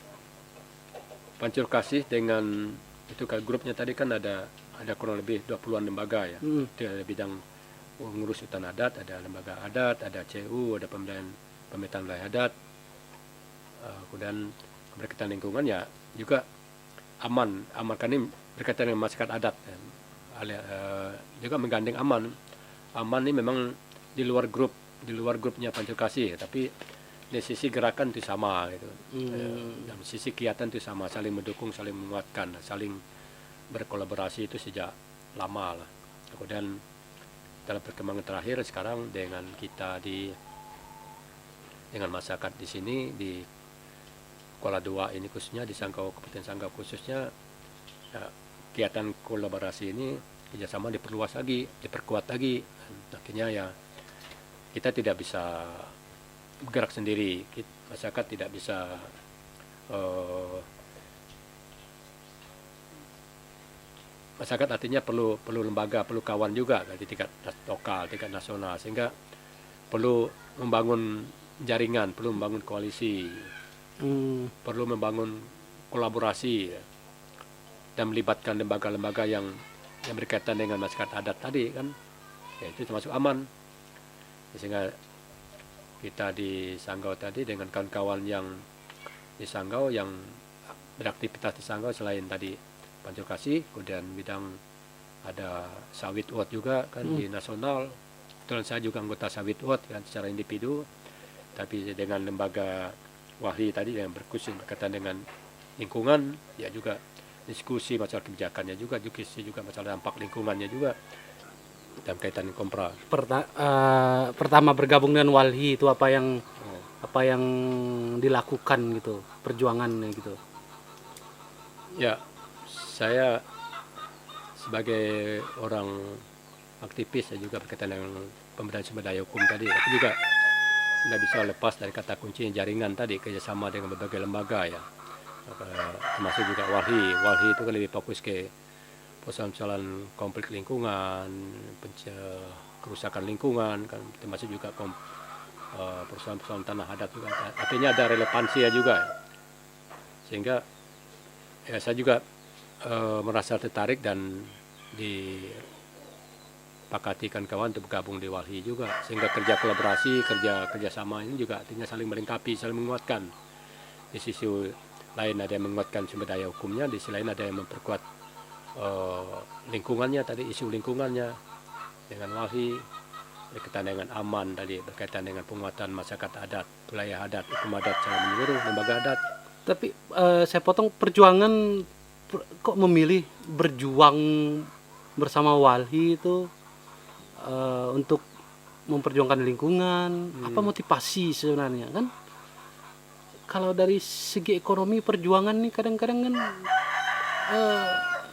Pancur Kasih dengan itu kan grupnya tadi kan ada kurang lebih 20-an lembaga ya. Itu ada bidang mengurus hutan adat, ada lembaga adat, ada CU, ada pemetaan wilayah adat, kemudian berkaitan lingkungan ya juga Aman kan ini berkaitan dengan masyarakat adat ya. Juga menggandeng Aman ini memang di luar grupnya Pancur Kasih ya, tapi dari sisi gerakan itu sama gitu. Hmm. Dari sisi kegiatan itu sama, saling mendukung, saling menguatkan, saling berkolaborasi itu sejak lama lah. Kemudian dalam perkembangan terakhir sekarang dengan kita dengan masyarakat di sini di Kuala Dua ini khususnya di Sanggau, Kabupaten Sanggau khususnya, ya, kegiatan kolaborasi ini kerjasama diperluas lagi, diperkuat lagi. Akhirnya ya kita tidak bisa bergerak sendiri, masyarakat tidak bisa masyarakat artinya perlu lembaga, perlu kawan juga di tingkat lokal, tingkat nasional, sehingga perlu membangun jaringan, perlu membangun koalisi, perlu membangun kolaborasi, ya, dan melibatkan lembaga-lembaga yang berkaitan dengan masyarakat adat tadi kan, ya, itu termasuk aman. Sehingga kita di Sanggau tadi dengan kawan-kawan yang di Sanggau yang beraktivitas di Sanggau selain tadi Pancur Kasih, kemudian bidang ada sawit uat juga kan di nasional. Kebetulan saya juga anggota sawit uat kan secara individu, tapi dengan lembaga WALHI tadi yang berkaitan dengan lingkungan, ya juga diskusi masalah kebijakannya juga, diskusi juga masalah dampak lingkungannya juga dalam kaitan kompra. Pertama bergabung dengan WALHI itu apa yang dilakukan gitu, perjuangannya gitu. Ya, saya sebagai orang aktivis saya juga berkaitan dengan pemberdayaan sumber daya hukum tadi, tapi juga tidak bisa lepas dari kata kunci jaringan tadi, kerjasama dengan berbagai lembaga ya, termasuk juga WALHI. WALHI itu kan lebih fokus ke persoalan konflik lingkungan, kerusakan lingkungan kan, termasuk juga persoalan tanah adat juga. Artinya ada relevansi ya juga, sehingga ya saya juga merasa tertarik dan dipakatikan kawan untuk bergabung di WALHI juga, sehingga kerja kolaborasi, kerjasama ini juga artinya saling melengkapi, saling menguatkan. Di sisi lain ada yang menguatkan sumber daya hukumnya, di sisi lain ada yang memperkuat lingkungannya tadi, isu lingkungannya dengan WALHI, berkaitan dengan aman tadi, berkaitan dengan penguatan masyarakat adat, wilayah adat, hukum adat secara menyeluruh, lembaga adat. Tapi saya potong, perjuangan kok memilih berjuang bersama WALHI itu untuk memperjuangkan lingkungan. Apa motivasi sebenarnya kan? Kalau dari segi ekonomi perjuangan nih kadang-kadang kan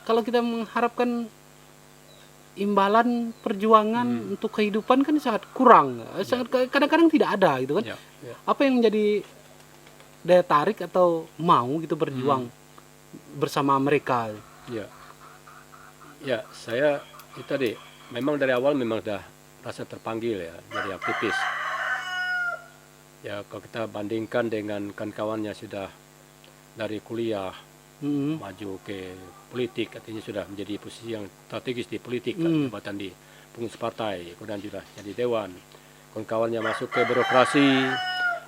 kalau kita mengharapkan imbalan perjuangan untuk kehidupan kan sangat kurang, sangat kadang-kadang tidak ada gitu kan. Apa yang menjadi daya tarik atau mau gitu berjuang bersama mereka? Ya, saya itu tadi memang dari awal memang sudah rasa terpanggil ya jadi aktivis. Ya kalau kita bandingkan dengan kawan-kawannya sudah dari kuliah maju ke politik, artinya sudah menjadi posisi yang strategis di politik, jabatan di pengurus partai, kemudian sudah jadi dewan. Kawan-kawannya masuk ke birokrasi,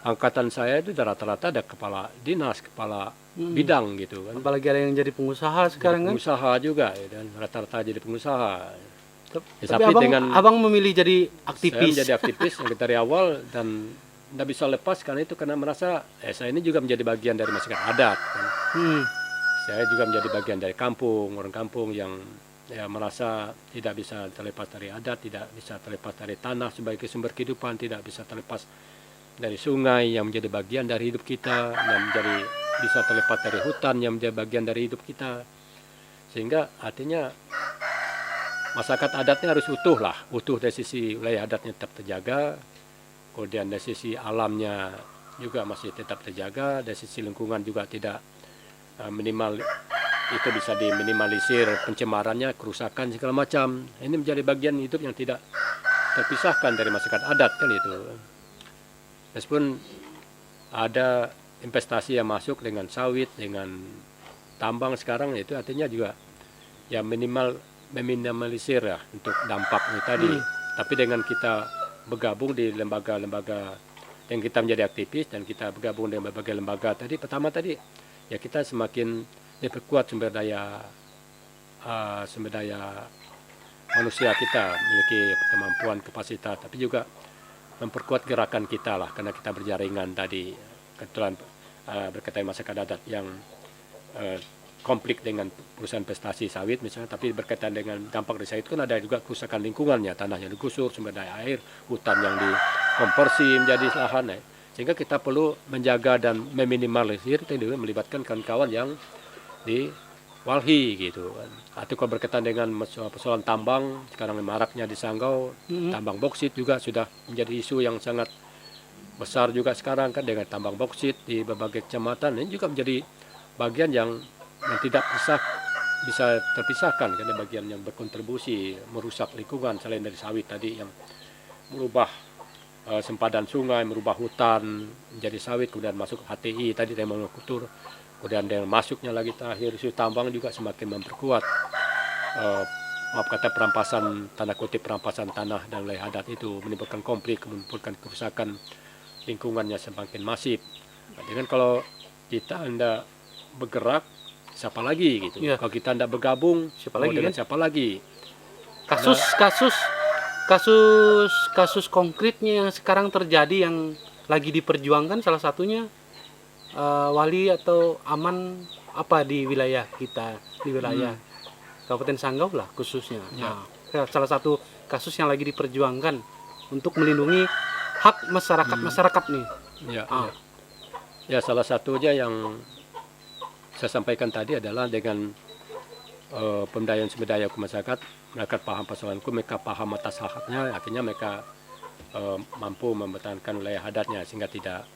angkatan saya itu rata-rata ada kepala dinas, kepala bidang gitu kan. Apalagi ada yang jadi pengusaha sekarang kan. Pengusaha juga ya, dan rata-rata jadi pengusaha. Tapi abang memilih jadi aktivis. Saya menjadi aktivis yang dari awal dan tidak bisa lepas karena itu, karena merasa saya ini juga menjadi bagian dari masyarakat adat kan. Saya juga menjadi bagian dari kampung, orang kampung yang ya merasa tidak bisa terlepas dari adat, tidak bisa terlepas dari tanah sebagai sumber kehidupan, tidak bisa terlepas dari sungai yang menjadi bagian dari hidup kita, yang bisa terlepas dari hutan yang menjadi bagian dari hidup kita. Sehingga artinya masyarakat adatnya harus utuh dari sisi wilayah adatnya tetap terjaga, kemudian dari sisi alamnya juga masih tetap terjaga, dari sisi lingkungan juga tidak minimal itu bisa diminimalisir pencemarannya, kerusakan segala macam. Ini menjadi bagian hidup yang tidak terpisahkan dari masyarakat adat kan itu. Meskipun ada investasi yang masuk dengan sawit, dengan tambang sekarang, itu artinya juga ya meminimalisir ya untuk dampak ini tadi. Tapi dengan kita bergabung di lembaga-lembaga yang kita menjadi aktivis dan kita bergabung dengan berbagai lembaga tadi, pertama tadi ya kita semakin diperkuat sumber daya manusia kita, memiliki kemampuan, kapasitas, tapi juga memperkuat gerakan kita lah, karena kita berjaringan tadi kebetulan berkaitan masyarakat adat yang konflik dengan perusahaan investasi sawit misalnya, tapi berkaitan dengan dampak dari sawit kan ada juga kerusakan lingkungannya, tanahnya digusur, sumber daya air, hutan yang dikonversi menjadi lahan, sehingga kita perlu menjaga dan meminimalisir itu dengan melibatkan kawan-kawan yang di Walhi gitu kan. Atau kalau berkaitan dengan persoalan tambang, sekarang maraknya di Sanggau, tambang boksit juga sudah menjadi isu yang sangat besar juga sekarang kan, dengan tambang boksit di berbagai kecamatan, ini juga menjadi bagian yang tidak bisa terpisahkan, karena bagian yang berkontribusi merusak lingkungan selain dari sawit tadi yang merubah sempadan sungai, merubah hutan menjadi sawit, kemudian masuk HTI tadi dari monokultur, kemudian dengan masuknya lagi terakhir isu tambang juga semakin memperkuat maaf kata perampasan, tanda kutip perampasan tanah dan wilayah adat itu, menimbulkan konflik, menimbulkan kerusakan lingkungannya semakin masif. Dengan kalau kita Anda bergerak, siapa lagi gitu? Ya. Kalau kita tidak bergabung, Siapa lagi kan? siapa lagi? Kasus konkretnya yang sekarang terjadi yang lagi diperjuangkan, salah satunya Wali atau aman apa di wilayah kita, di wilayah Kabupaten Sanggau lah khususnya. Ya. Nah, salah satu kasus yang lagi diperjuangkan untuk melindungi hak masyarakat nih. Ya, ya, salah satunya yang saya sampaikan tadi adalah dengan pemberdayaan sumber daya masyarakat, mereka paham persoalan hukum, mereka paham atas haknya, akhirnya mereka mampu mempertahankan wilayah adatnya sehingga tidak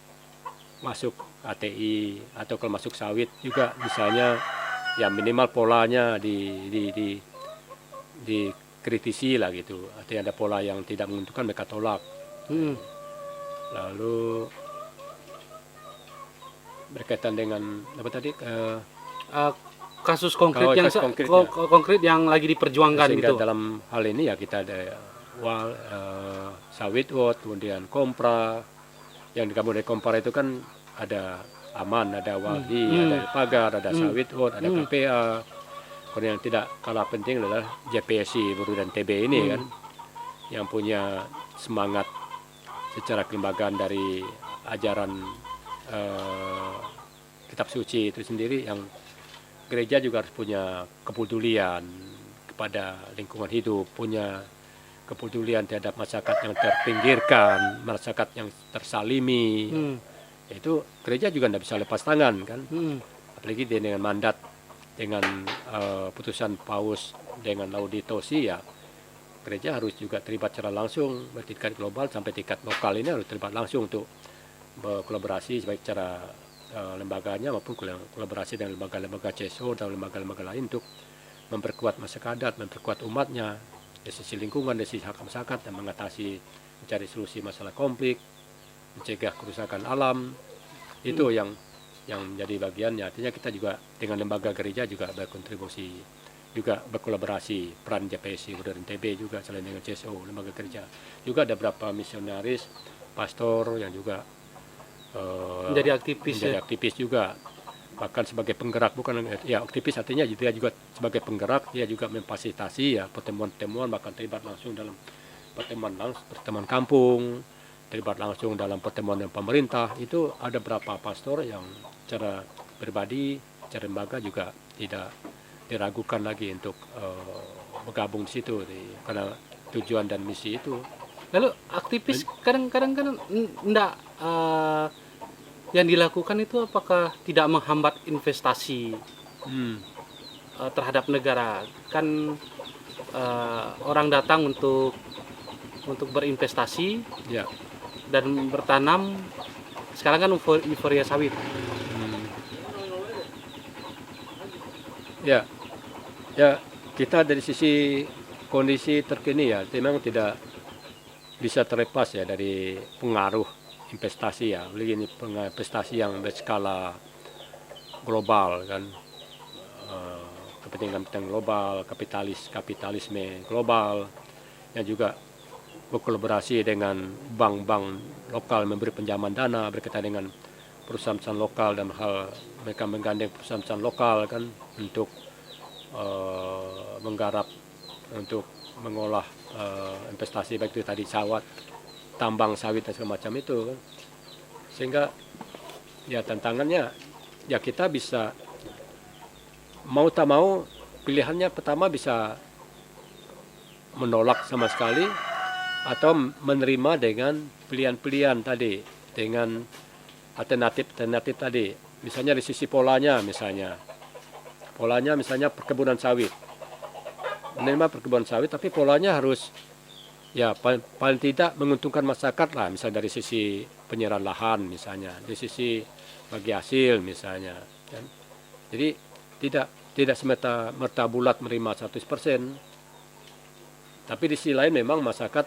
masuk ATI, atau kalau masuk sawit juga misalnya ya minimal polanya dikritisi lah gitu, artinya ada pola yang tidak menguntungkan mereka tolak. Lalu berkaitan dengan apa tadi kasus konkret konkret yang lagi diperjuangkan sehingga gitu. dalam hal ini ya kita ada sawit wot, kemudian kompra, yang digabung dari kompra itu kan ada aman, ada Walhi, ada pagar, ada sawit wot, ada KPA, kemudian yang tidak kalah penting adalah JPSI Buru dan TB ini kan, yang punya semangat secara kelembagaan dari ajaran kitab suci itu sendiri, yang gereja juga harus punya kepedulian kepada lingkungan hidup, punya kepedulian terhadap masyarakat yang terpinggirkan, masyarakat yang tersalimi. Itu gereja juga tidak bisa lepas tangan kan, apalagi dengan mandat, dengan putusan Paus dengan Laudato Si, ya gereja harus juga terlibat secara langsung bertingkat global sampai tingkat lokal, ini harus terlibat langsung untuk berkolaborasi baik secara lembaganya maupun kolaborasi dengan lembaga-lembaga CSO dan lembaga-lembaga lain untuk memperkuat masyarakat adat, memperkuat umatnya dari sisi lingkungan, dari sisi hak masyarakat, dan mengatasi, mencari solusi masalah konflik, mencegah kerusakan alam. Itu yang menjadi bagiannya. Artinya kita juga dengan lembaga gereja juga berkontribusi, juga berkolaborasi, peran JPSI dan TB juga selain dengan CSO, lembaga gereja. Juga ada beberapa misionaris, pastor yang juga menjadi aktivis juga, bahkan sebagai penggerak, bukan ya aktivis, artinya dia juga sebagai penggerak, dia juga memfasilitasi ya pertemuan-pertemuan, bahkan terlibat langsung dalam pertemuan kampung, terlibat langsung dalam pertemuan dengan pemerintah. Itu ada beberapa pastor yang secara pribadi, secara lembaga juga tidak diragukan lagi untuk bergabung di situ karena tujuan dan misi itu. Lalu aktivis kadang-kadang kan enggak yang dilakukan itu apakah tidak menghambat investasi terhadap negara? Kan orang datang untuk berinvestasi dan bertanam. Sekarang kan euforia sawit. Ya, kita dari sisi kondisi terkini ya memang tidak bisa terlepas ya dari pengaruh investasi ya, begini investasi yang berskala global kan, kepentingan global, kapitalisme global, yang juga berkolaborasi dengan bank-bank lokal memberi pinjaman dana berkaitan dengan perusahaan-perusahaan lokal, dan hal mereka menggandeng perusahaan-perusahaan lokal kan untuk menggarap, untuk mengolah investasi baik itu tadi sawit tambang sawit dan segala macam itu kan. Sehingga ya tantangannya ya kita bisa mau tak mau pilihannya pertama bisa menolak sama sekali atau menerima dengan pilihan-pilihan tadi, dengan alternatif tadi. Misalnya dari sisi polanya misalnya perkebunan sawit. Menerima perkebunan sawit tapi polanya harus ya paling tidak menguntungkan masyarakat lah, misalnya dari sisi penyerahan lahan misalnya, dari sisi bagi hasil misalnya kan. Jadi tidak semata-merta bulat menerima 100%. Tapi di sisi lain memang masyarakat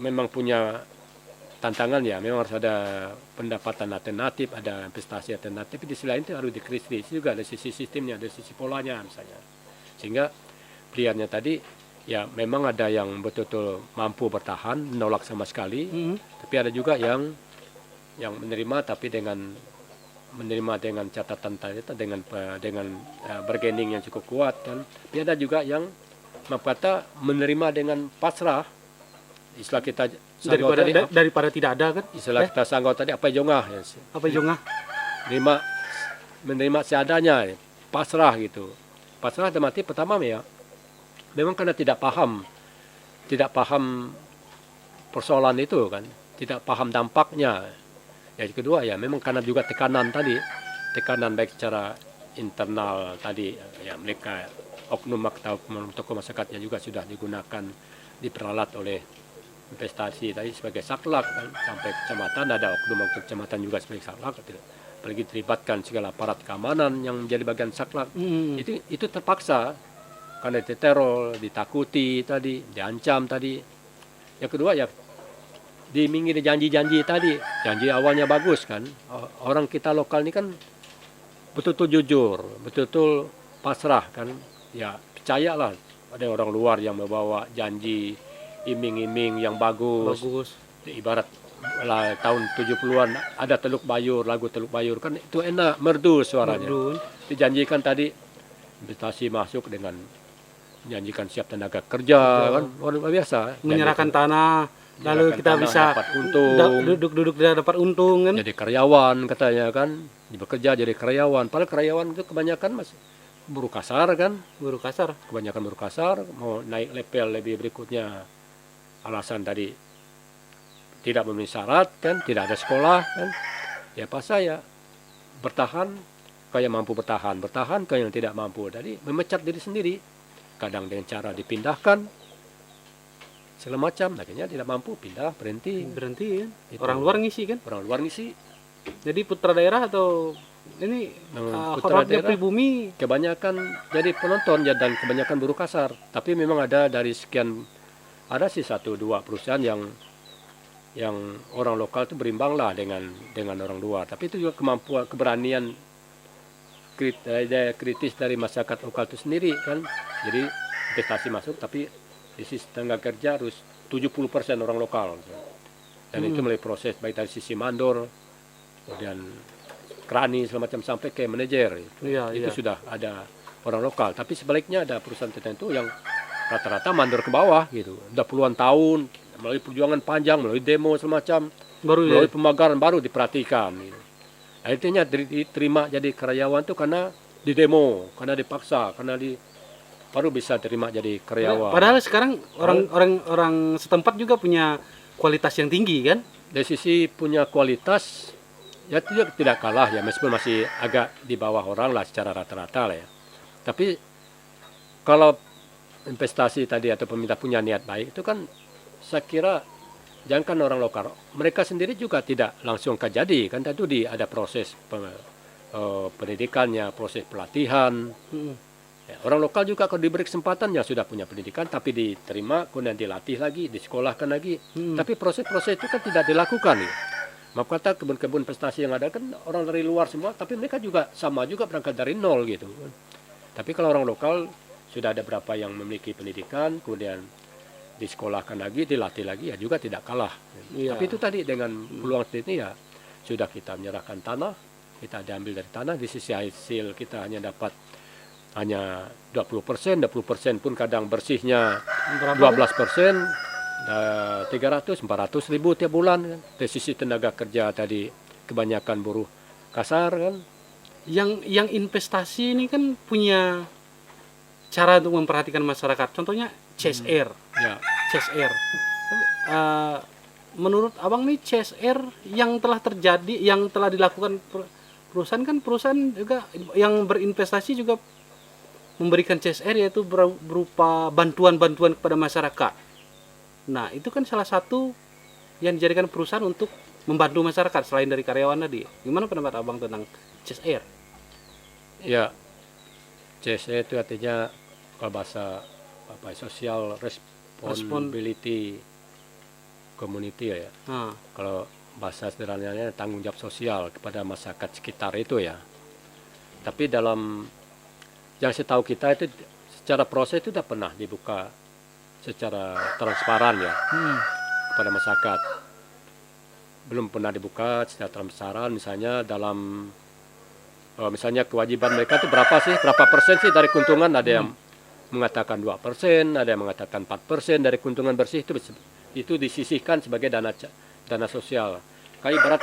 memang punya tantangan ya, memang harus ada pendapatan alternatif, ada investasi alternatif. Di sisi lain itu harus dikritisi juga dari sisi sistemnya, dari sisi polanya misalnya. Sehingga pilihannya tadi ya memang ada yang betul-betul mampu bertahan, menolak sama sekali, tapi ada juga yang menerima tapi menerima dengan catatan tadi, dengan bargaining yang cukup kuat kan. Tapi ada juga yang kata menerima dengan pasrah, istilah kita daripada tidak ada kan, istilah kita sanggau tadi apa jongah ya. Apa jongah? Menerima seadanya, pasrah gitu. Pasrah dalam arti pertama ya memang karena tidak paham persoalan itu kan, tidak paham dampaknya. Yang kedua ya memang karena juga tekanan baik secara internal tadi ya, mereka oknum atau tokoh masyarakatnya juga sudah diperalat oleh investasi tadi sebagai saklak kan. Sampai kecamatan ada oknum kecamatan juga sebagai saklak, apalagi terlibatkan segala aparat keamanan yang menjadi bagian saklak. Itu terpaksa karena diteror, ditakuti tadi, diancam tadi. Yang kedua ya diimingi janji-janji tadi. Janji awalnya bagus kan. Orang kita lokal ini kan betul-betul jujur, betul-betul pasrah kan. Ya percayalah ada orang luar yang membawa janji iming-iming yang bagus. Ibarat lah, tahun 70-an ada lagu Teluk Bayur kan itu enak, merdu suaranya. Dijanjikan tadi investasi masuk dengan menjanjikan siap tenaga kerja kan, luar biasa. Menyerahkan tanah, lalu kita bisa dapat untung, duduk dapat untung kan. Jadi karyawan katanya kan, bekerja jadi karyawan. Padahal karyawan itu kebanyakan masih buruh kasar kan, kebanyakan buruh kasar, mau naik level lebih berikutnya alasan tadi tidak memenuhi syarat kan, tidak ada sekolah kan. Ya pas saya bertahan kayak mampu bertahan kayak yang tidak mampu, tadi memecat diri sendiri, kadang dengan cara dipindahkan segala macam, akhirnya tidak mampu pindah, berhenti kan. Orang luar ngisi. Jadi putra daerah atau ini putra daerah pribumi kebanyakan jadi penonton ya, dan kebanyakan buruh kasar. Tapi memang ada dari sekian, ada sih 1-2 perusahaan yang orang lokal itu berimbang lah dengan orang luar. Tapi itu juga kemampuan, keberanian kritis dari masyarakat lokal itu sendiri kan. Jadi investasi masuk tapi di sisi tenaga kerja harus 70% orang lokal. Dan itu melalui proses baik dari sisi mandor, kemudian krani segala macam sampai ke manajer. Itu sudah ada orang lokal. Tapi sebaliknya ada perusahaan tertentu yang rata-rata mandor ke bawah gitu. Udah puluhan tahun melalui perjuangan panjang, melalui demo semacam, melalui pemagaran baru diperhatikan gitu. Akhirnya diterima jadi karyawan itu karena di demo, karena dipaksa, baru bisa terima jadi karyawan. Padahal sekarang orang setempat juga punya kualitas yang tinggi kan? Dari sisi punya kualitas ya tidak kalah ya, meskipun masih agak di bawah orang lah secara rata-rata lah ya. Tapi kalau investasi tadi atau pemerintah punya niat baik itu kan, saya kira jangankan orang lokal, mereka sendiri juga tidak langsung kejadi kan. Tentu ada proses pendidikannya, proses pelatihan. Ya, orang lokal juga kalau diberi kesempatan ya sudah punya pendidikan, tapi diterima, kemudian dilatih lagi, disekolahkan lagi. Tapi proses-proses itu kan tidak dilakukan. Ya. Maaf kata kebun-kebun investasi yang ada kan orang dari luar semua, tapi mereka juga sama juga berangkat dari nol gitu. Tapi kalau orang lokal sudah ada berapa yang memiliki pendidikan, kemudian disekolahkan lagi, dilatih lagi, ya juga tidak kalah. Tapi itu tadi dengan peluang seperti ini ya sudah kita menyerahkan tanah, kita diambil dari tanah, di sisi hasil kita hanya 20%, 20% pun kadang bersihnya 12%, 300-400 ribu tiap bulan kan. Dari sisi tenaga kerja tadi kebanyakan buruh kasar kan. Yang investasi ini kan punya cara untuk memperhatikan masyarakat. Contohnya CSR. Ya, CSR. Menurut abang nih CSR yang telah terjadi, yang telah dilakukan perusahaan juga yang berinvestasi juga memberikan CSR, yaitu berupa bantuan-bantuan kepada masyarakat. Nah, itu kan salah satu yang dijadikan perusahaan untuk membantu masyarakat selain dari karyawan tadi. Gimana pendapat abang tentang CSR? ya, CSR itu artinya kalau bahasa apa social responsibility community ya. Nah, Kalau bahasa sederhananya tanggung jawab sosial kepada masyarakat sekitar itu ya. Tapi dalam yang setahu kita itu secara proses itu sudah pernah dibuka secara transparan ya kepada masyarakat. Belum pernah dibuka secara transparan, misalnya dalam misalnya kewajiban mereka itu berapa sih, berapa persen sih dari keuntungan, ada yang mengatakan 2%, ada yang mengatakan 4% dari keuntungan bersih itu disisihkan sebagai dana sosial. Kayak ibarat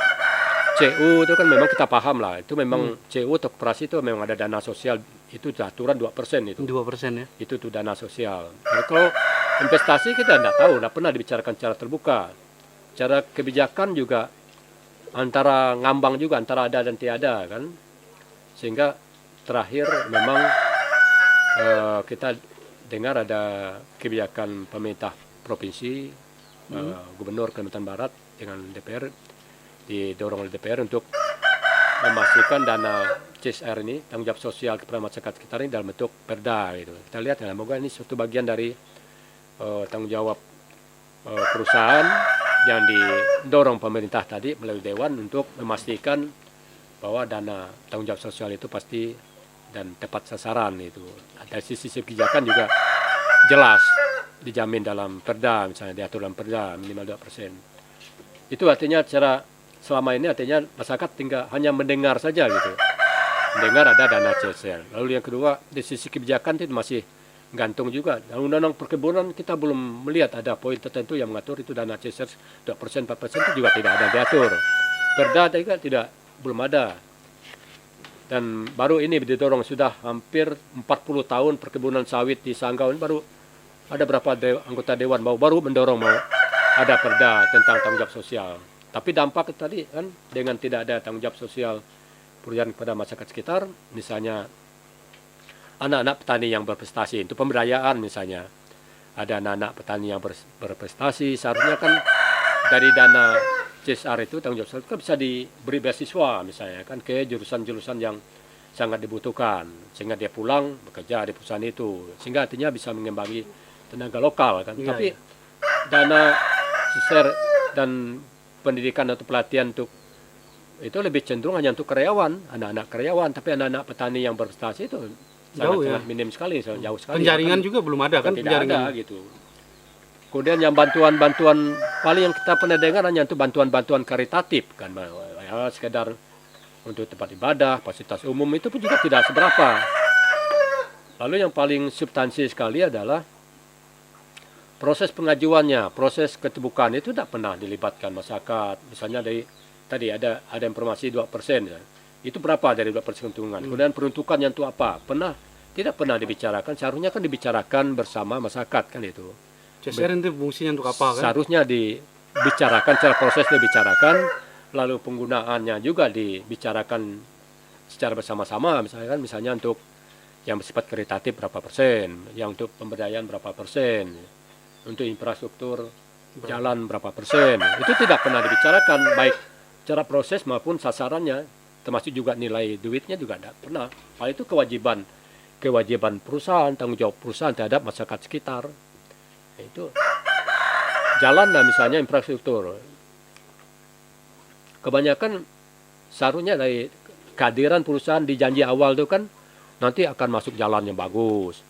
CU itu kan memang kita paham lah, itu memang CU atau koperasi itu memang ada dana sosial, itu aturan 2% itu. 2% ya. Itu tuh dana sosial. Jadi kalau investasi kita tidak tahu, tidak pernah dibicarakan secara terbuka. Cara kebijakan juga antara ngambang juga, antara ada dan tiada kan. Sehingga terakhir memang kita dengar ada kebijakan pemerintah provinsi, Gubernur Kalimantan Barat dengan DPR, didorong oleh DPR untuk memastikan dana CSR ini, tanggung jawab sosial kepada masyarakat sekitar ini dalam bentuk perda gitu. Kita lihat ya, semoga ini suatu bagian dari tanggung jawab perusahaan yang didorong pemerintah tadi melalui Dewan untuk memastikan bahwa dana tanggung jawab sosial itu pasti dan tepat sasaran itu. Dari sisi kebijakan juga jelas dijamin dalam perda, misalnya diatur dalam perda minimal 2%. Itu artinya selama ini artinya masyarakat tinggal hanya mendengar saja gitu. Mendengar ada dana CSR. Lalu yang kedua, di sisi kebijakan itu masih gantung juga. Dalam undang-undang perkebunan kita belum melihat ada poin tertentu yang mengatur itu dana CSR 2%, 4% itu juga tidak ada diatur. Perda juga belum ada. Dan baru ini didorong sudah hampir 40 tahun perkebunan sawit di Sanggau ini baru ada berapa anggota dewan baru mendorong mau ada perda tentang tanggung jawab sosial. Tapi dampak tadi kan dengan tidak ada tanggung jawab sosial perusahaan kepada masyarakat sekitar, misalnya anak-anak petani yang berprestasi, itu pemberdayaan misalnya. Ada anak-anak petani yang berprestasi, seharusnya kan dari dana CSR itu tanggung jawab sosial kan bisa diberi beasiswa misalnya kan ke jurusan-jurusan yang sangat dibutuhkan, sehingga dia pulang bekerja di perusahaan itu, sehingga artinya bisa mengimbangi tenaga lokal kan. Tapi dana CSR dan pendidikan atau pelatihan untuk itu lebih cenderung hanya untuk karyawan, anak-anak karyawan, tapi anak-anak petani yang berprestasi itu sangat minim sekali, jauh sekali. Penjaringan juga belum ada kan, tidak ada gitu. Kemudian yang bantuan-bantuan paling yang kita pernah dengar hanya untuk bantuan-bantuan karitatif kan, ya, sekedar untuk tempat ibadah, fasilitas umum itu pun juga tidak seberapa. Lalu yang paling substansi sekali adalah proses pengajuannya, proses keterbukaan itu tidak pernah dilibatkan masyarakat. Misalnya dari tadi ada informasi 2%, ya. Itu berapa dari 2% keuntungan? Kemudian peruntukannya untuk apa? Tidak pernah dibicarakan. Seharusnya kan dibicarakan bersama masyarakat kan itu. CSR itu fungsinya untuk apa kan? Seharusnya dibicarakan, secara proses dibicarakan, lalu penggunaannya juga dibicarakan secara bersama-sama. Misalnya untuk yang bersifat karitatif berapa persen, yang untuk pemberdayaan berapa persen, untuk infrastruktur jalan berapa persen. Itu tidak pernah dibicarakan, baik secara proses maupun sasarannya, termasuk juga nilai duitnya juga tidak pernah. Hal itu kewajiban perusahaan, tanggung jawab perusahaan terhadap masyarakat sekitar. Itu jalan lah misalnya, infrastruktur. Kebanyakan seharusnya dari kehadiran perusahaan di janji awal itu kan nanti akan masuk jalan yang bagus.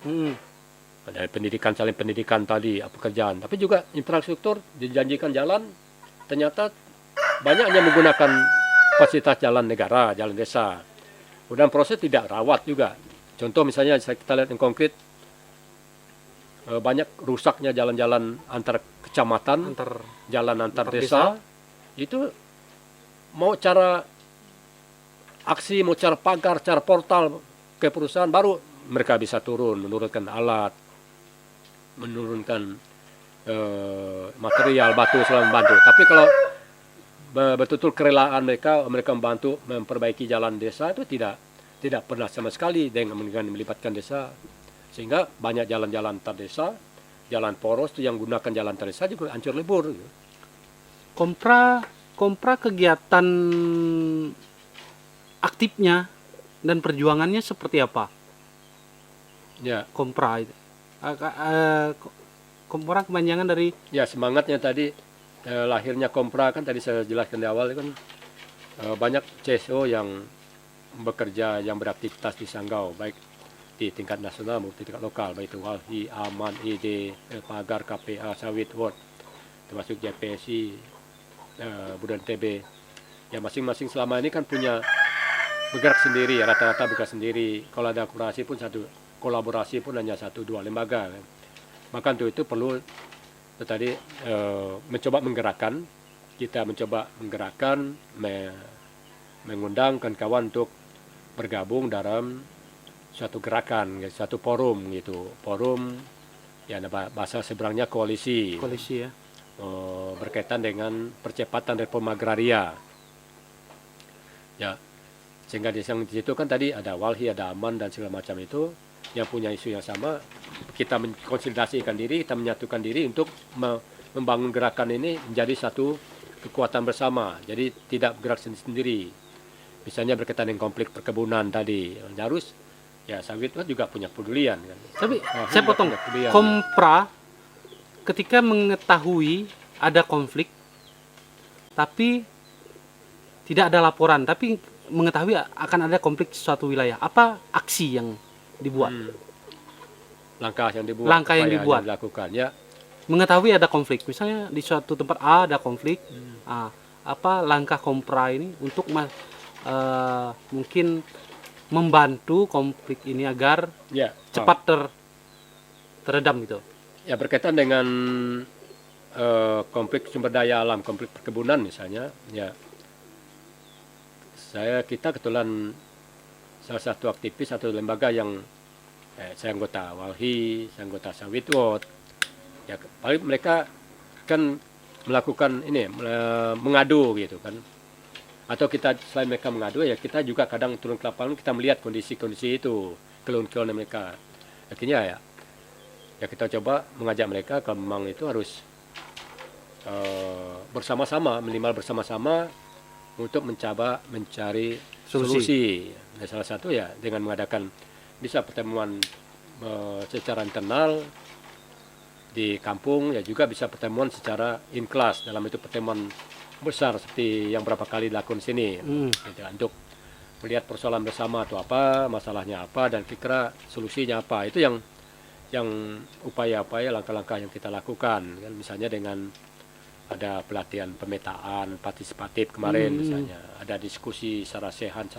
Ada pendidikan, saling pendidikan tadi, pekerjaan. Tapi juga infrastruktur dijanjikan jalan, ternyata banyaknya menggunakan fasilitas jalan negara, jalan desa. Kemudian proses tidak rawat juga. Contoh misalnya kita lihat yang konkret, banyak rusaknya jalan-jalan antar kecamatan, jalan antar desa. Itu mau cara aksi, mau cara pagar, cara portal ke perusahaan, baru mereka bisa turun, menurunkan alat, menurunkan material, batu selama membantu. Tapi kalau betul-betul kerelaan mereka membantu memperbaiki jalan desa itu tidak pernah sama sekali dengan melibatkan desa, sehingga banyak jalan-jalan antar desa, jalan poros itu yang gunakan jalan antar desa juga hancur lebur. Kompra kegiatan aktifnya dan perjuangannya seperti apa? Ya, Kompra itu. Kompra kepanjangan dari ya, semangatnya tadi lahirnya Kompra kan tadi saya jelaskan di awal kan banyak CSO yang bekerja, yang beraktivitas di Sanggau, baik di tingkat nasional maupun di tingkat lokal, baik itu Walhi, Aman, ID, Pagar, KPA, Sawit, Ward, termasuk JPSI, Budan TB. Ya, masing-masing selama ini kan punya bergerak sendiri, rata-rata bergerak sendiri. Kalau ada kolaborasi pun hanya 1-2 lembaga. Maka untuk itu perlu tadi mencoba menggerakkan, kita mencoba menggerakkan, mengundang kawan-kawan untuk bergabung dalam suatu gerakan, suatu forum gitu. Forum, ya bahasa seberangnya koalisi ya. Berkaitan dengan percepatan reforma agraria. Ya, sehingga di situ kan tadi ada Walhi, ada Aman dan segala macam itu yang punya isu yang sama. Kita mengkonsolidasikan diri, kita menyatukan diri untuk membangun gerakan ini menjadi satu kekuatan bersama. Jadi tidak bergerak sendiri. Misalnya berkaitan dengan konflik perkebunan tadi, harus ya sawit juga punya pedulian kan. Tapi saya potong. Kompra ketika mengetahui ada konflik tapi tidak ada laporan, tapi mengetahui akan ada konflik di suatu wilayah, apa aksi yang dibuat? Langkah yang dibuat, dilakukan ya. Mengetahui ada konflik, misalnya di suatu tempat A ada konflik, apa langkah Kompra ini untuk mungkin membantu konflik ini agar cepat teredam gitu? Ya, berkaitan dengan konflik sumber daya alam, konflik perkebunan misalnya, ya. Kita kebetulan salah satu aktivis atau lembaga yang saya anggota Walhi, saya anggota Sawit Ward. Ya, paling mereka kan melakukan ini mengadu gitu kan. Atau kita selain mereka mengadu, ya kita juga kadang turun ke lapangan, kita melihat kondisi-kondisi itu, keluhan-keluhan mereka. Akhirnya ya kita coba mengajak mereka kalau memang itu harus bersama-sama, minimal bersama-sama untuk mencoba mencari solusi. Nah, salah satu ya dengan mengadakan bisa pertemuan secara internal di kampung, ya juga bisa pertemuan secara in class, dalam itu pertemuan besar seperti yang berapa kali dilakukan di sini, gitu, untuk melihat persoalan bersama itu apa, masalahnya apa, dan kira solusinya apa. Itu yang upaya-upaya, langkah-langkah yang kita lakukan kan, misalnya dengan ada pelatihan pemetaan partisipatif kemarin, misalnya ada diskusi secara sehat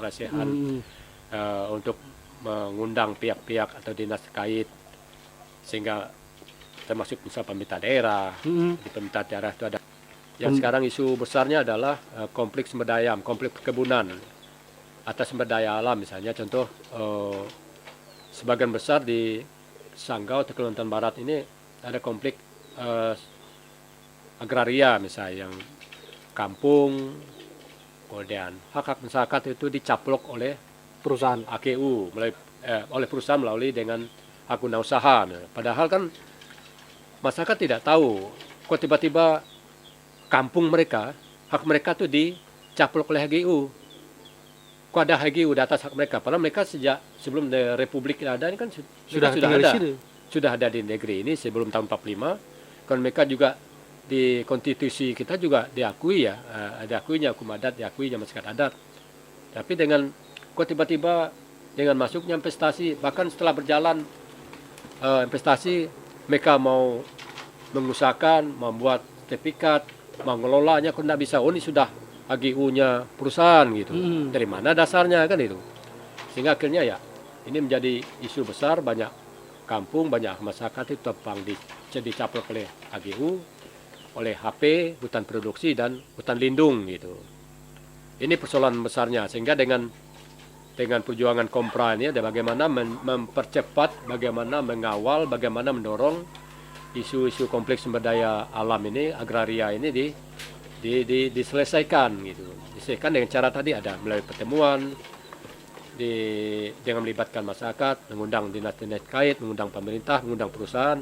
untuk mengundang pihak-pihak atau dinas terkait, sehingga termasuk misal pemerintah daerah. Di pemerintah daerah itu ada yang sekarang isu besarnya adalah konflik sumber daya, konflik perkebunan atas sumber daya alam. Misalnya contoh sebagian besar di Sanggau atau Kalimantan Barat ini ada konflik agraria, misalnya yang kampung, kemudian hak-hak masyarakat itu dicaplok oleh perusahaan AGU, oleh perusahaan melalui dengan hak guna usaha. Padahal kan masyarakat tidak tahu, kok tiba-tiba kampung mereka, hak mereka tuh dicaplok oleh HGU. Kok ada HGU di atas hak mereka? Padahal mereka sejak sebelum Republik ada ini kan sudah ada di negeri ini sebelum tahun 45. Kan mereka juga di konstitusi kita juga diakui ya, diakuinya hukum adat, diakuinya masyarakat adat. Tapi dengan kok tiba-tiba dengan masuknya investasi, bahkan setelah berjalan investasi, mereka mau mengusahakan, membuat sertifikat, mengelolanya, kok tidak bisa. Oh, ini sudah HGU-nya perusahaan gitu. Dari mana dasarnya kan itu? Sehingga akhirnya ya ini menjadi isu besar, banyak kampung banyak masyarakat itu tebang dicaplok oleh HGU, oleh HP, hutan produksi dan hutan lindung gitu. Ini persoalan besarnya, sehingga dengan perjuangan Kompra ini ada bagaimana mempercepat, bagaimana mengawal, bagaimana mendorong isu-isu kompleks sumber daya alam ini, agraria ini diselesaikan gitu. Diselesaikan dengan cara tadi ada melalui pertemuan, dengan melibatkan masyarakat, mengundang dinas-dinas terkait, mengundang pemerintah, mengundang perusahaan,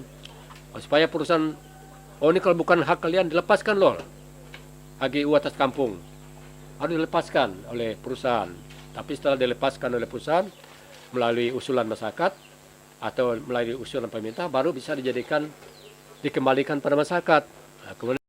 supaya perusahaan, oh ini kalau bukan hak kalian dilepaskan loh, HGU atas kampung harus dilepaskan oleh perusahaan. Tapi setelah dilepaskan oleh perusahaan melalui usulan masyarakat atau melalui usulan pemerintah, baru bisa dikembalikan pada masyarakat. Nah, kemudian